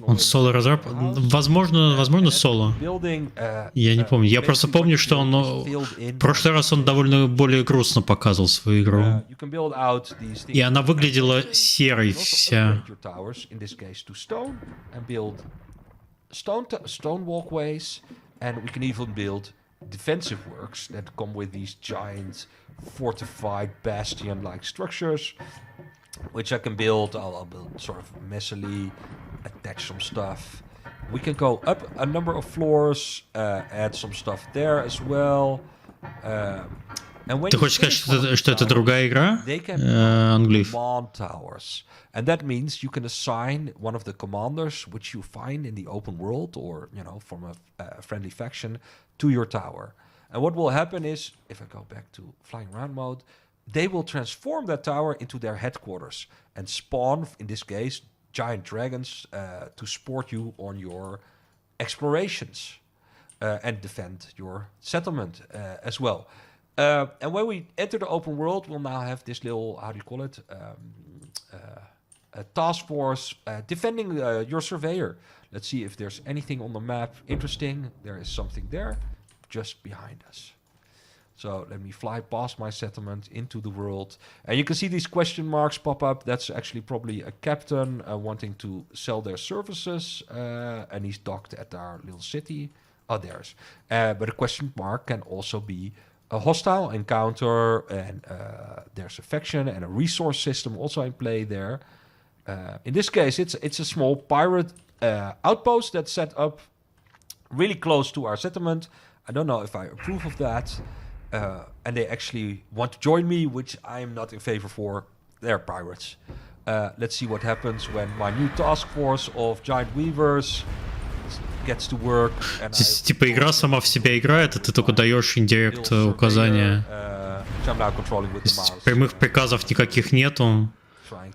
Он соло-разраб? Возможно, соло. Я не помню. Я просто помню, что он... В прошлый раз он довольно более грустно показывал свою игру. И она выглядела серой вся. Stone walkways, and we can even build defensive works that come with these giant fortified bastion-like structures, which I can build. I'll build sort of messily, attach some stuff. We can go up a number of floors, add some stuff there as well. Ты хочешь сказать, что это другая игра? Англиф. And that means you can assign one of the commanders which you find in the open world or, you know, from a friendly faction to your tower. And what will happen is, if I go back to flying around mode, they will transform that tower into their headquarters and spawn, in this case, giant dragons to support you on your explorations and defend your settlement as well. And when we enter the open world, we'll now have this little, how do you call it? A task force defending your surveyor. Let's see if there's anything on the map interesting. There is something there just behind us. So let me fly past my settlement into the world. And you can see these question marks pop up. That's actually probably a captain wanting to sell their services. And he's docked at our little city. Oh, there's. But a question mark can also be a hostile encounter. And there's a faction and a resource system also in play there. In this case, it's a small pirate outpost that's set up really close to our settlement. I don't know if I approve of that. And they actually want to join me, which I am not in favor for. They're pirates. Let's see what happens when my new task force of giant weavers gets to work. Здесь типа игра сама в себя играет, а ты только даешь индирект указания. Прямых приказов никаких нету.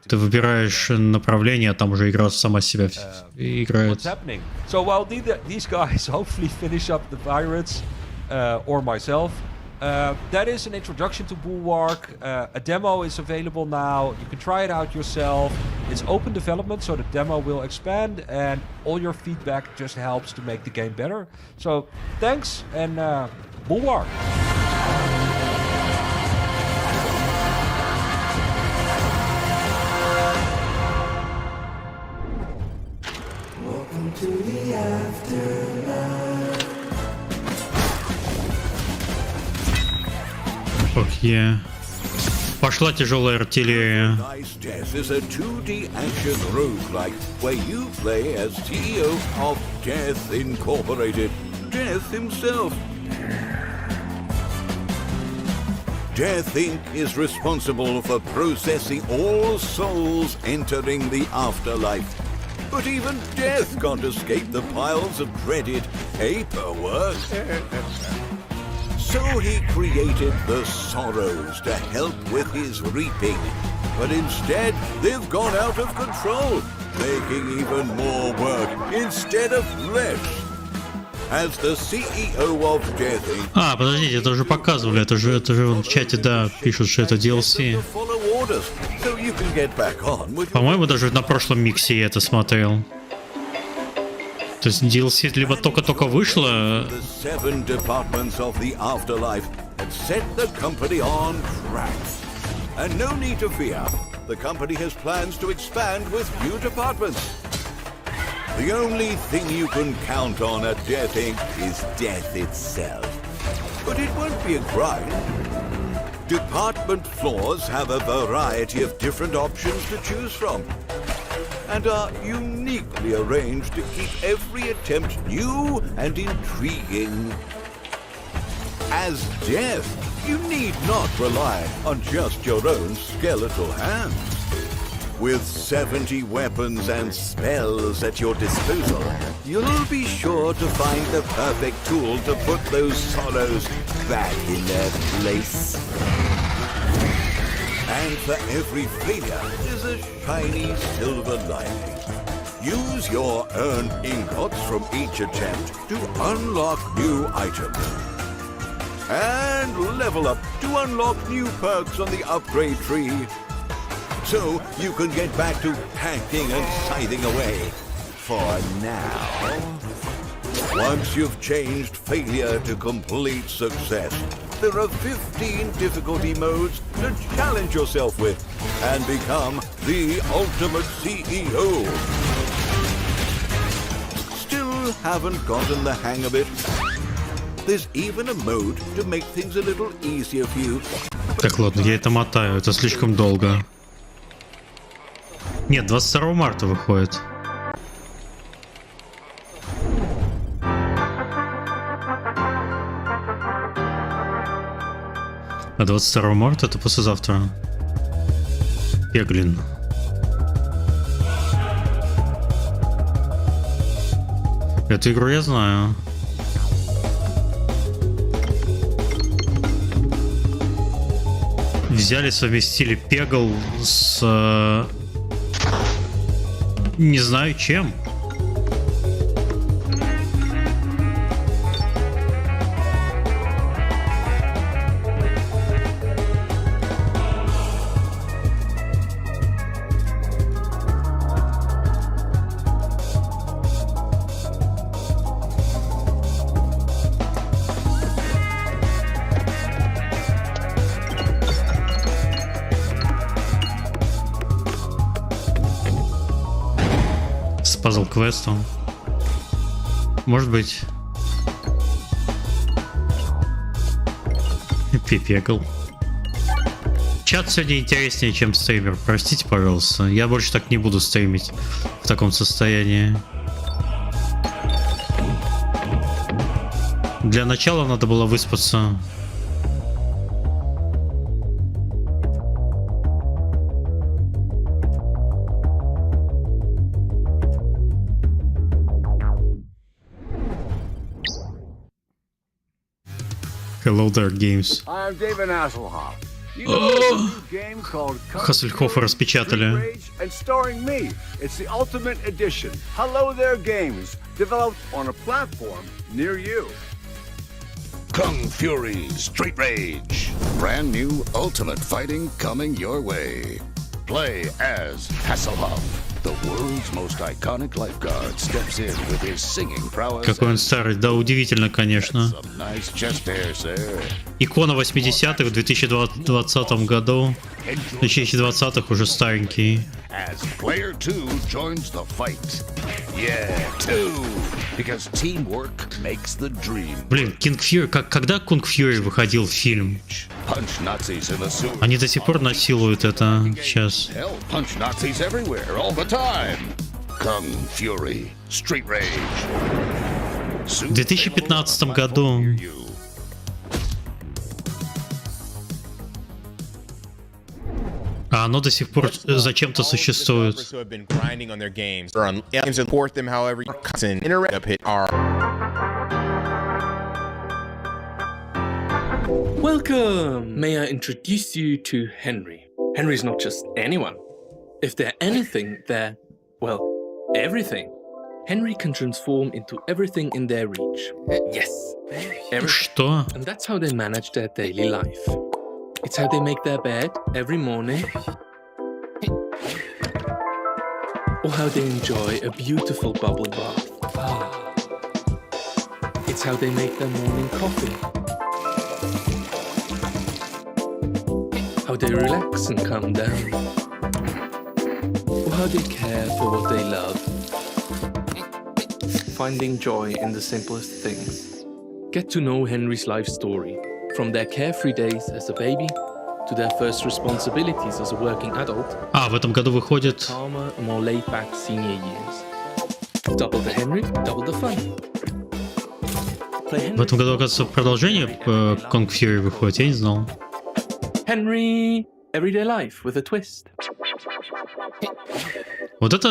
Ты выбираешь направление, а там уже игра сама себя играет. So while these guys hopefully finish up the pirates or myself, that is an introduction to Bulwark. A demo is available now. You can try it out yourself. It's open development, so the demo will expand, and all your feedback just helps to make the game better. So thanks, and bulwark. Welcome to the afterlife. Окей. Пошла тяжелая артиллерия. Death is a 2D action roguelike where you play as CEO of Death Incorporated, Death himself. Death Inc. is responsible for processing all souls entering the afterlife. But even Death can't escape the piles of dreaded paperwork. So he created the Sorrows to help with his reaping. But instead, they've gone out of control, making even more work instead of less. As the CEO of Death Inc. Подождите, это уже показывали, это же в чате, да, пишут, что это DLC. По-моему, даже на прошлом миксе я это смотрел. То есть DLC либо только-только вышло. And no need to fear. The company has plans to expand with new departments. The only thing you can count on at Death Inc. is death itself. But it won't be a grind. Department floors have a variety of different options to choose from, and are uniquely arranged to keep every attempt new and intriguing. As Death, you need not rely on just your own skeletal hands. With 70 weapons and spells at your disposal, you'll be sure to find the perfect tool to put those sorrows back in their place. And for every failure, there's a shiny silver lining. Use your earned ingots from each attempt to unlock new items. And level up to unlock new perks on the upgrade tree. So you can get back to hacking and scything away. For now. Once you've changed failure to complete success, there are 15 difficulty modes to challenge yourself with and become the ultimate CEO. Still haven't gotten the hang of it? There's even a mode to make things a little easier for you. Так, ладно, я это мотаю, это слишком долго. Нет, 22 марта выходит. А 22 марта это послезавтра. Пеглин. Эту игру я знаю. Взяли, совместили Пегл с... не знаю чем. Пазл-квестом. Может быть. Пипекл. Чат сегодня интереснее, чем стример. Простите, пожалуйста. Я больше так не буду стримить в таком состоянии. Для начала надо было выспаться. Hello there, games. I'm David Hasselhoff. You know there's a new game called Hasselhoff распечатали. and starring me. It's the Ultimate Edition. Hello there, games. Developed on a platform near you. Kung Fury Street Rage. Brand new Ultimate Fighting coming your way. Play as Hasselhoff. The world's most iconic lifeguard steps in with his singing prowess. Какой он старый, да, удивительно, конечно. Nice chest hair, sir. Икона 80-х в 2020 году. В 2020-х уже старенький. As player 2 joins the fight. Yeah, 2. Because teamwork makes the dream. Блин, King Fury, когда Kung Fury выходил фильм? Punch Nazis in the sewer. Они до сих пор насилуют это сейчас. Hell, punch Nazis everywhere, all the time. Kung Fury, Street Rage. В 2015 году. А оно до сих пор зачем-то существует. Welcome! May I introduce you to Henry? Henry's not just anyone. If they're anything, they're, well, everything. Henry can transform into everything in their reach. Yes. Что? And that's how they manage their daily life. It's how they make their bed every morning. Or how they enjoy a beautiful bubble bath. It's how they make their morning coffee. How they relax and calm down. Or how they care for what they love. Finding joy in the simplest things. Get to know Henry's life story. From their carefree days as a baby to their first responsibilities as a working adult. А, в этом году выходит... Calmer, more laid-back senior years. Double the Henry, double the fun. В этом году, оказывается, продолжение Kung Fury выходит, я не знал. Henry, everyday life with a twist. Вот это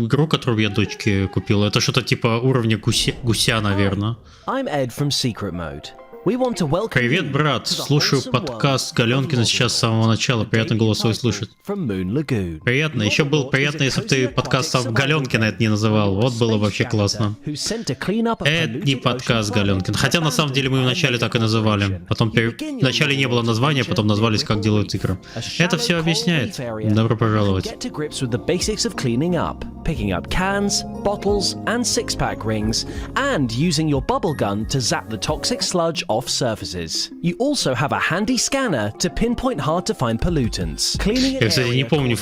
игру, которую я дочке купил, это что-то типа уровня гуся, наверное. I'm Ed from Secret Mode. We want to welcome Привет, брат. Слушаю подкаст Галенкина сейчас с самого начала. Приятно голосовой слышать. Приятно. Еще было приятно, если бы ты подкаст Галенкина это не называл. Вот было вообще классно. Это не подкаст Галенкин. Хотя на самом деле мы вначале так и называли. Потом вначале не было названия, потом назвались «Как делают игры». Это все объясняет. Добро пожаловать. Picking up cans, bottles, and six-pack rings, and using your bubble gun to zap the toxic sludge off surfaces. You also have a handy scanner to pinpoint hard-to-find pollutants. Cleaning Я, кстати, не помню,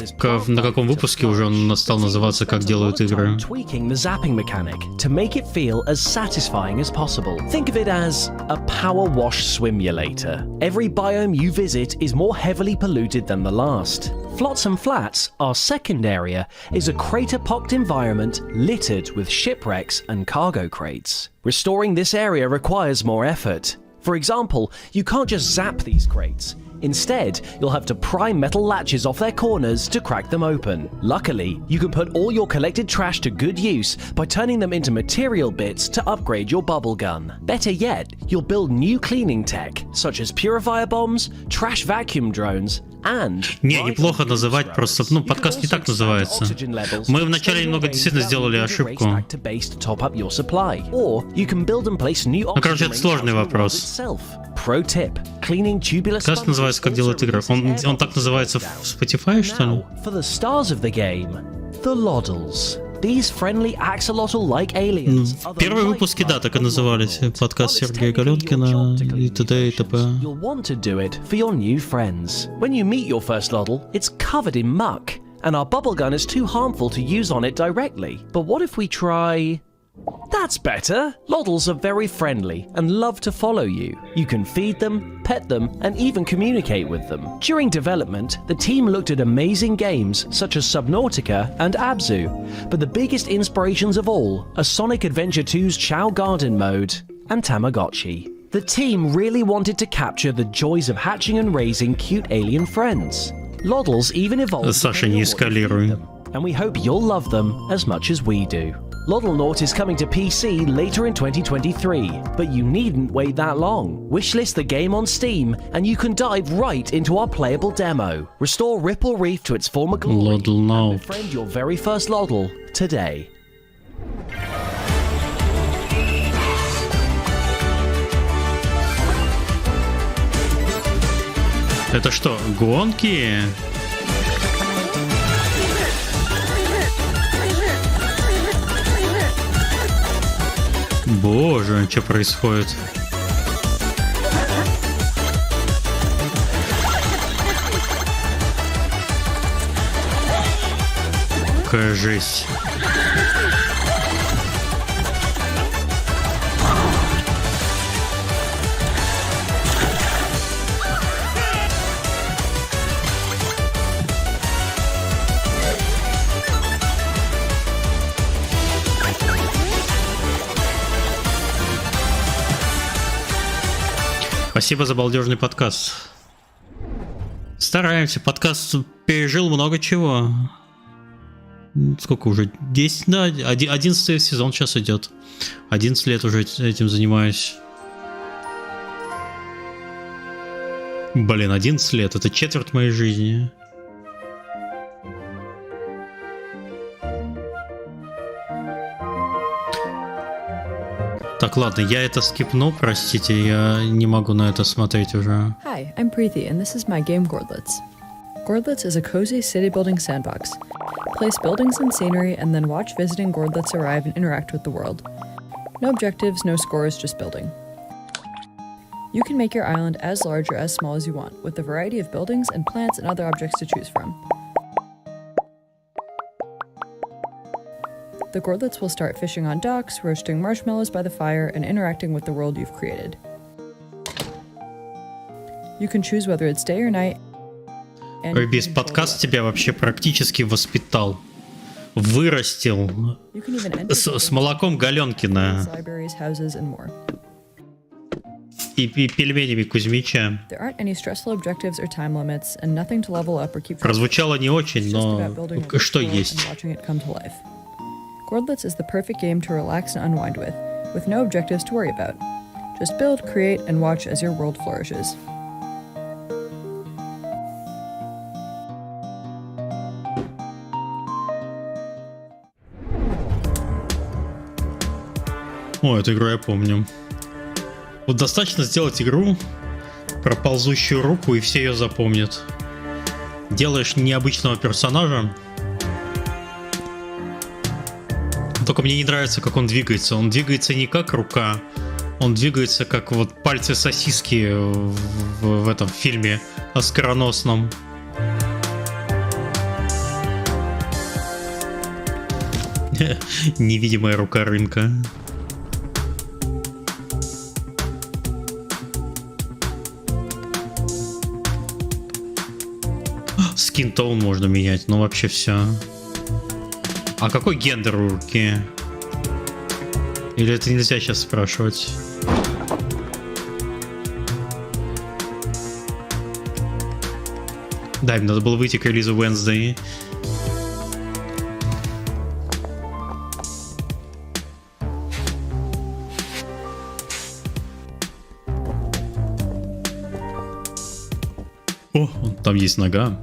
на каком выпуске уже он стал называться «Как делают игры». Tweaking the zapping mechanic to make it feel as satisfying as possible. Think of it as a power wash swimulator. Every biome you visit is more heavily polluted than the last. Flotsam Flats, our second area, is a crater-pocked environment littered with shipwrecks and cargo crates. Restoring this area requires more effort. For example, you can't just zap these crates. Instead, you'll have to pry metal latches off their corners to crack them open. Luckily, you can put all your collected trash to good use by turning them into material bits to upgrade your bubble gun. Better yet, you'll build new cleaning tech, such as purifier bombs, trash vacuum drones, and... Не, неплохо называть, просто, подкаст не так называется. Мы вначале немного действительно сделали ошибку. Короче, это сложный вопрос. Pro tip: cleaning tubular Подкаст называется «Как делают игры». Он так называется в Spotify, что ли? For the stars of the game, the Loddles. These friendly axolotl-like aliens. Первые выпуски, да, так и назывались. Подкаст Сергея Галенкина и т.д. и т.п. You'll want to do it for your new friends. When you meet your first Loddle, it's covered in muck, and our bubble gun is too harmful to use on it directly. But what if we try... That's better! Loddles are very friendly and love to follow you. You can feed them, pet them, and even communicate with them. During development, the team looked at amazing games such as Subnautica and Abzu, but the biggest inspirations of all are Sonic Adventure 2's Chao Garden mode and Tamagotchi. The team really wanted to capture the joys of hatching and raising cute alien friends. Loddles even evolved Саша, не эскалируй. and we hope you'll love them as much as we do. Loddlenaut is coming to PC later in 2023, but you needn't wait that long. Wishlist the game on Steam, and you can dive right into our playable demo. Restore Ripple Reef to its former glory, and befriend your very first Loddle today. Это что, гонки? Боже, что происходит? Какая жесть. Спасибо за балдежный подкаст. Стараемся. Подкаст пережил много чего. Сколько уже? 10, да, 11-й сезон сейчас идет. 11 лет уже этим занимаюсь. Блин, 11 лет. Это четверть моей жизни. Так, ладно, я это скипну, простите, я не могу на это смотреть уже. Hi, I'm Preeti, and this is my game Gordlets. Gordlets is a cozy city-building sandbox. Place buildings and scenery, and then watch visiting Gordlets arrive and interact with the world. No objectives, no scores, just building. You can make your island as large or as small as you want, with a variety of buildings and plants and other objects to choose from. The Gordlets will start fishing on docks, roasting marshmallows by the fire, and interacting with the world you've created. You can choose whether it's day or night. Без подкаст тебя вообще практически воспитал, вырастил с молоком Галенкина и пельменями Кузьмича. Прозвучало не очень, но что есть. Gordlets is the perfect game to relax and unwind with no objectives to worry about. Just build, create, and watch as your world flourishes. О, эту игру я помню. Вот достаточно сделать игру про ползущую руку, и все ее запомнят. Делаешь необычного персонажа. Только мне не нравится, как он двигается. Он двигается не как рука, он двигается как вот пальцы сосиски в этом фильме оскароносном. Невидимая рука рынка. Скин-тоун можно менять, ну вообще все. А какой гендер у руки? Или это нельзя сейчас спрашивать? Да, им надо было выйти к релизу Wednesday. О, там есть нога.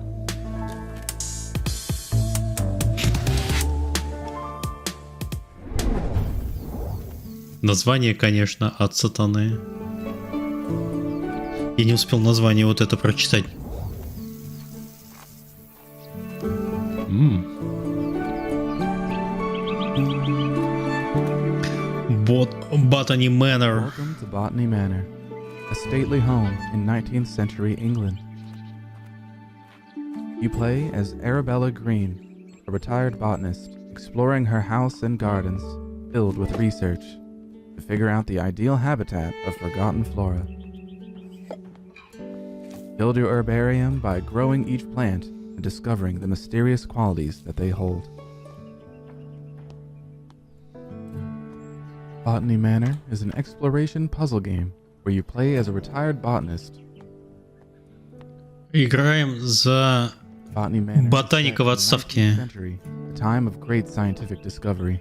Название, конечно, от сатаны. Я не успел название вот это прочитать. Botany Manor. Welcome to Botany Manor, a stately home in 19th century England. You play as Arabella Green, a retired botanist, exploring her house and gardens filled with research to figure out the ideal habitat of forgotten flora. Build your herbarium by growing each plant and discovering the mysterious qualities that they hold. Botany Manor is an exploration puzzle game where you play as a retired botanist. Играем за ботаника в отставке. A time of great scientific discovery.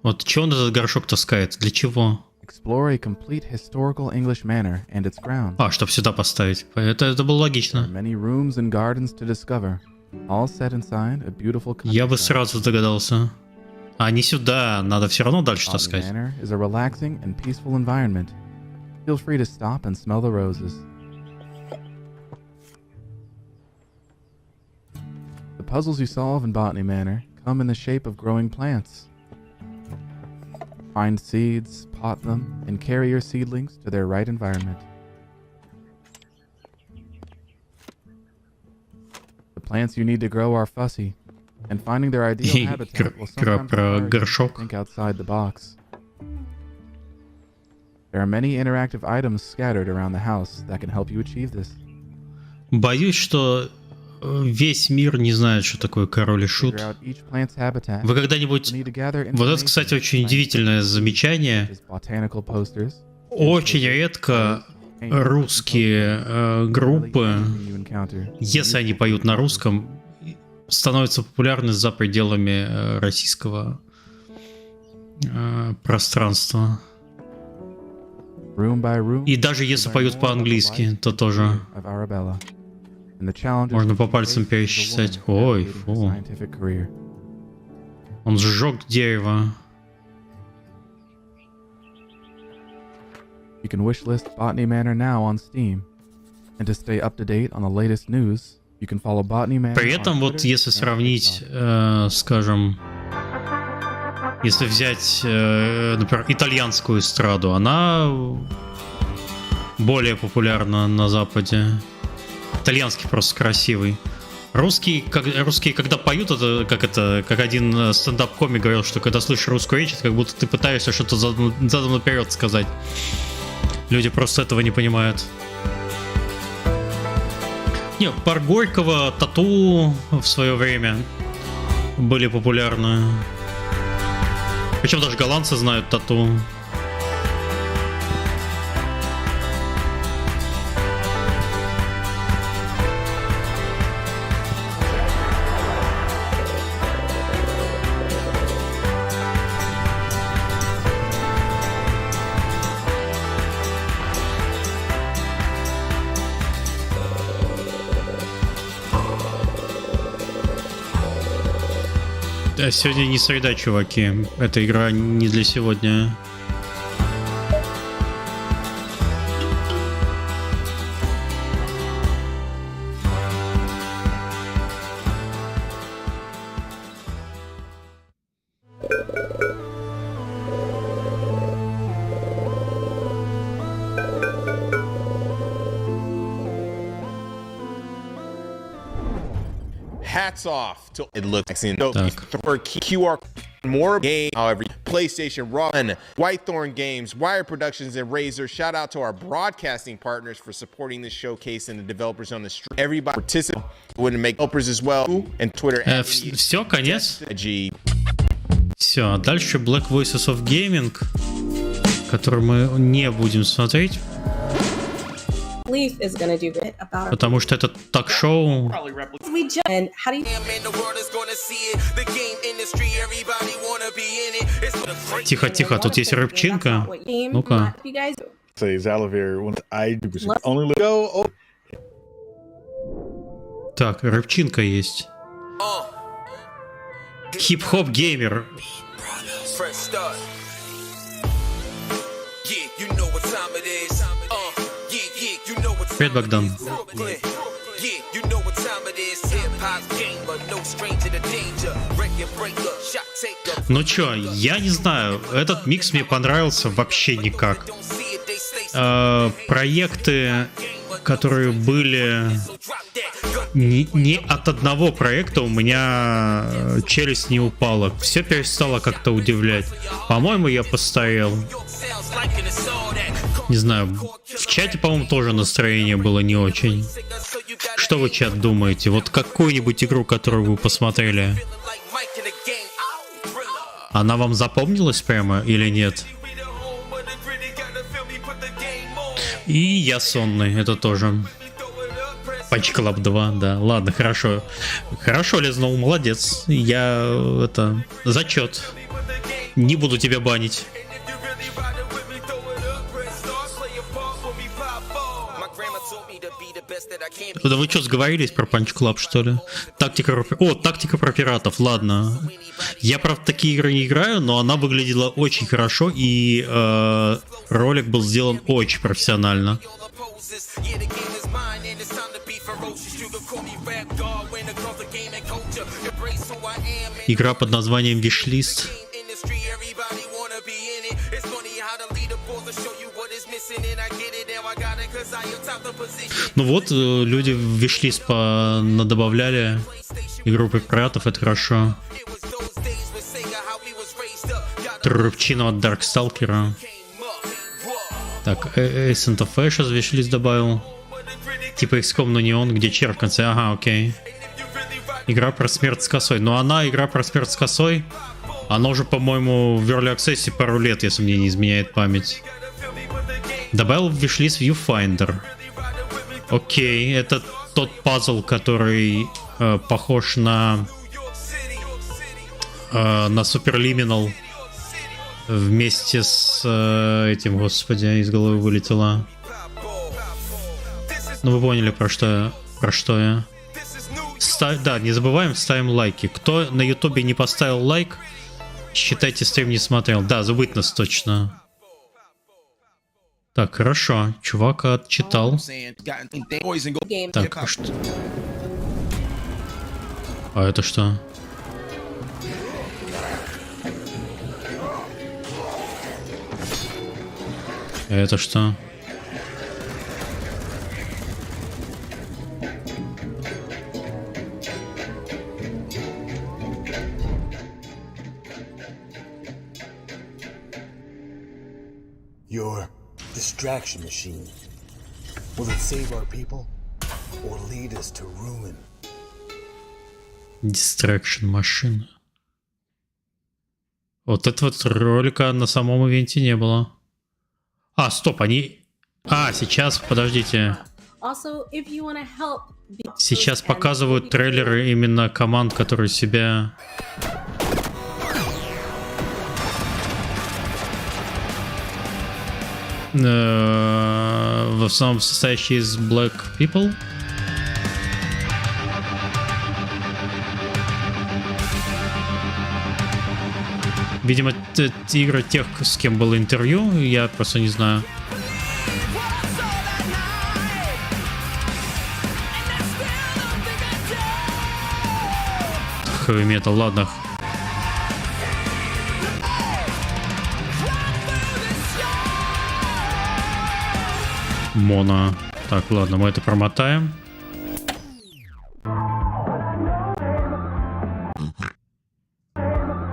Вот чего он этот горшок таскает? Для чего? Explore a complete historical English manor and its grounds. А, чтобы сюда поставить. Это было логично. Many rooms and gardens to discover, all set inside a beautiful countryside. Я бы сразу догадался. А не сюда, надо все равно дальше таскать. Botany Manor is a relaxing and peaceful environment. Feel free to stop and smell the roses. The puzzles you solve in Botany Manor come in the shape of growing plants. Find seeds, pot them, and carry your seedlings to their right environment. The plants you need to grow are fussy, and finding their ideal habitat will sometimes require you to think outside the box. There are many interactive items scattered around the house that can help you achieve this. Боюсь, что весь мир не знает, что такое король и шут. Вы когда-нибудь... Вот это, кстати, очень удивительное замечание. Очень редко русские группы, если они поют на русском, становятся популярны за пределами российского пространства. И даже если поют по-английски, то тоже можно по пальцам пересчитать. Ой, фу. Он сжег дерево. You can wishlist Botany Manor now on Steam. And to stay up to date on the latest news, you can follow Botany Manor. При этом, вот если сравнить, скажем, если взять, например, итальянскую эстраду, она более популярна на Западе. Итальянский просто красивый. Русские, когда поют, это как один стендап-комик говорил, что когда слышишь русскую речь, это как будто ты пытаешься что-то задом наперед сказать. Люди просто этого не понимают. Не, пар Горького, Тату в свое время были популярны. Причем даже голландцы знают Тату. Сегодня не среда, чуваки. Эта игра не для сегодня. Hats off to it looks for QR more game. However, PlayStation, Raw, Whitethorn Games, Wire Productions, and Razer. Shout out to our broadcasting partners for supporting this showcase and the developers on the stream. Everybody participate wouldn't make developers as well. And Twitter. Все, конец. Все, а дальше Black Voices of Gaming, который мы не будем смотреть. Потому что это ток-шоу. Тихо, тихо, тут есть рыбчинка. Ну-ка. Так, рыбчинка есть. Хип-хоп геймер. Привет, Богдан. Ну чё, я не знаю, этот микс мне понравился вообще никак. Проекты, которые были не от одного проекта, у меня челюсть не упала. Все перестало как-то удивлять. По-моему, я постарел. Не знаю, в чате, по-моему, тоже настроение было не очень. Что вы, чат, думаете? Вот какую-нибудь игру, которую вы посмотрели, она вам запомнилась прямо или нет? И я сонный, это тоже. Punch Club 2, да. Ладно, хорошо. Хорошо лизнул, молодец. Я, зачет. Не буду тебя банить. Да вы что, сговорились про Punch Club, что ли? Тактика про пиратов, ладно. Я, правда, такие игры не играю, но она выглядела очень хорошо, и ролик был сделан очень профессионально. Игра под названием Wishlist. Ну вот, люди в виш-лист надобавляли и группы пиратов, это хорошо. Трубчину от Дарксталкера. Так, Ascent of Ashes в виш-лист добавил. Типа XCOM, но не он, где чер в конце. Ага, окей. Игра про смерть с косой. Но она, игра про смерть с косой, она уже, по-моему, в Early Access пару лет, если мне не изменяет память. Добавил в виш-лист Viewfinder. Окей, это тот пазл, который похож на Superliminal вместе с этим, господи, из головы вылетело. Ну вы поняли, про что я. Да, не забываем, ставим лайки. Кто на ютубе не поставил лайк, считайте, стрим не смотрел. Да, The Witness точно. Так, хорошо. Чувак отчитал. Так, а что? А это что? А это что? Your distraction machine. Will it save our people or lead us to ruin? Distraction машина. Вот этого вот ролика на самом ивенте не было. А, стоп, они... А, сейчас, подождите. Сейчас показывают трейлеры именно команд, которые себя... в основном состоящие из Black People. Видимо, игры тех, с кем было интервью, я просто не знаю. Heavy metal, ладно. Моно. Так, ладно, мы это промотаем.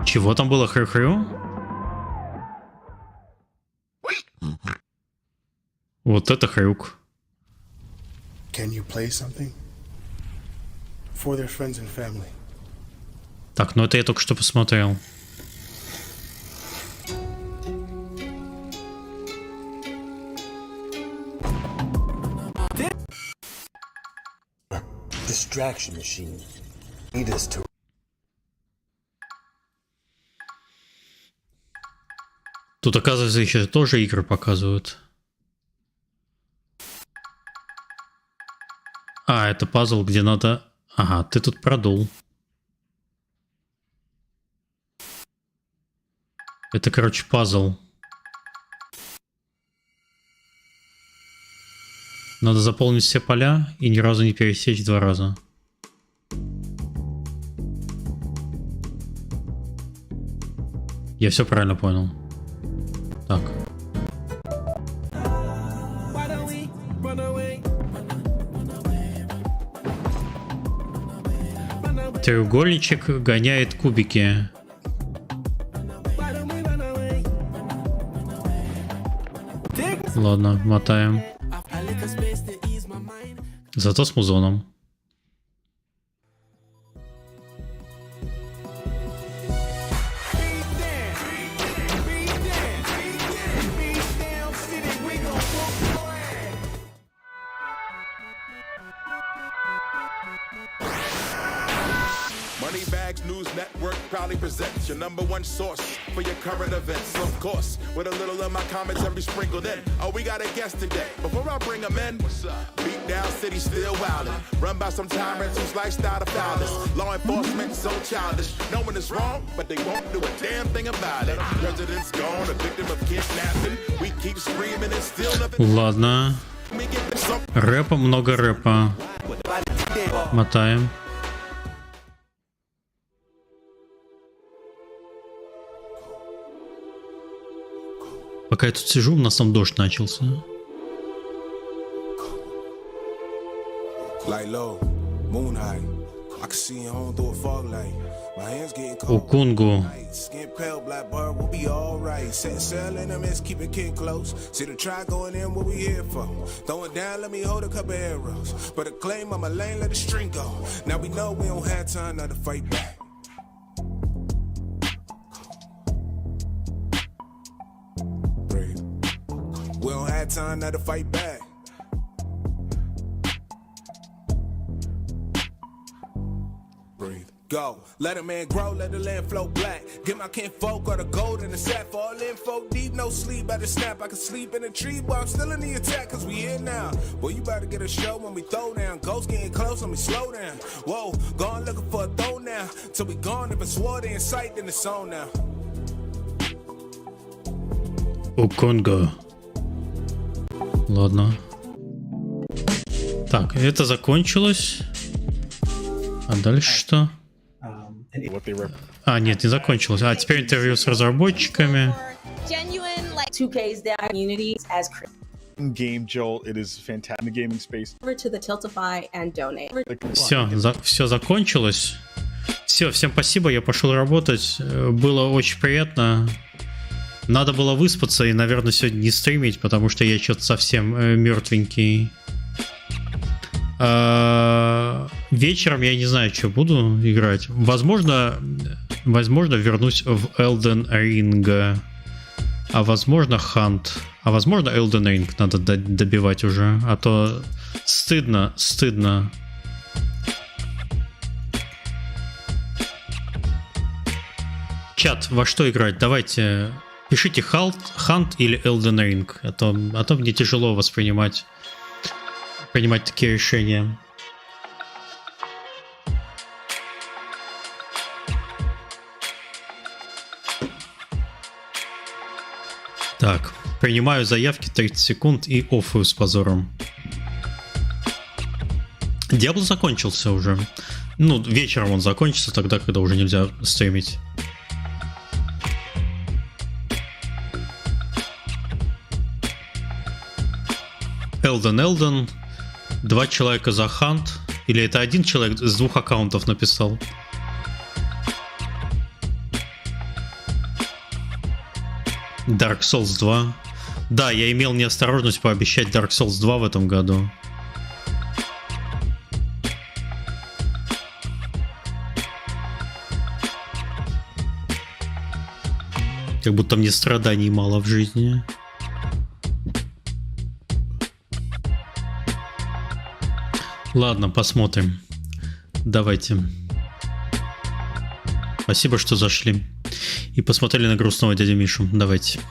Чего там было, хрю-хрю? Вот это хрюк. Так, ну это я только что посмотрел. Distraction machine. Lead us to... Тут, оказывается, еще тоже игры показывают. А, это пазл, где надо... Ага, ты тут продул. Это, короче, пазл. Надо заполнить все поля и ни разу не пересечь два раза. Я все правильно понял. Так. Треугольничек гоняет кубики. Ладно, мотаем. Зато с музоном. Proudly presents your #1 source for your current events. Of course, with a little of my commentary sprinkled in. Oh, we got a guest today. Before I bring him in, beat down city still wildin'. Run by some tyrants whose lifestyle the foulest. Law enforcement so childish. No one is wrong, but they won't do a damn thing about it. President's gone, a victim of kidnapping. We keep screaming and still nothing. Ладно. Рэпа, много рэпа. Мотаем. Пока я тут сижу, у нас там дождь начался. У Кунгу. We don't have time now to fight back. Breathe. Go. Let a man grow, let the land flow black. Get my kinfolk or the gold in the sack. For all info deep, no sleep at the snap. I can sleep in a tree, but I'm still in the attack, cause we here now. Boy, you better get a show when we throw down. Ghosts getting close when we slow down. Whoa, gone looking for a throw now. Till we gone, if it's water in sight, then it's on now. У Конго. Ладно. Так, это закончилось. А дальше что? А, нет, не закончилось. А теперь интервью с разработчиками. Game Jolt, it is fantastic in the gaming space. Over to the Tiltify and donate. Все закончилось. Все, всем спасибо, я пошел работать. Было очень приятно. Надо было выспаться и, наверное, сегодня не стримить, потому что я что-то совсем мертвенький. Вечером я не знаю, что буду играть. Возможно, вернусь в Elden Ring. А возможно, Hunt. А возможно, Elden Ring надо добивать уже. А то стыдно. Чат, во что играть? Давайте... Пишите Hunt или Elden Ring, а то мне тяжело принимать такие решения. Так, принимаю заявки 30 секунд и оффую с позором. Диабло закончился уже. Ну, вечером он закончится, тогда, когда уже нельзя стримить. Elden. 2 человека за Hunt. Или это один человек с 2 аккаунтов написал? Dark Souls 2. Да, я имел неосторожность пообещать Dark Souls 2 в этом году. Как будто мне страданий мало в жизни. Ладно, посмотрим. Давайте. Спасибо, что зашли. И посмотрели на грустного дядю Мишу. Давайте.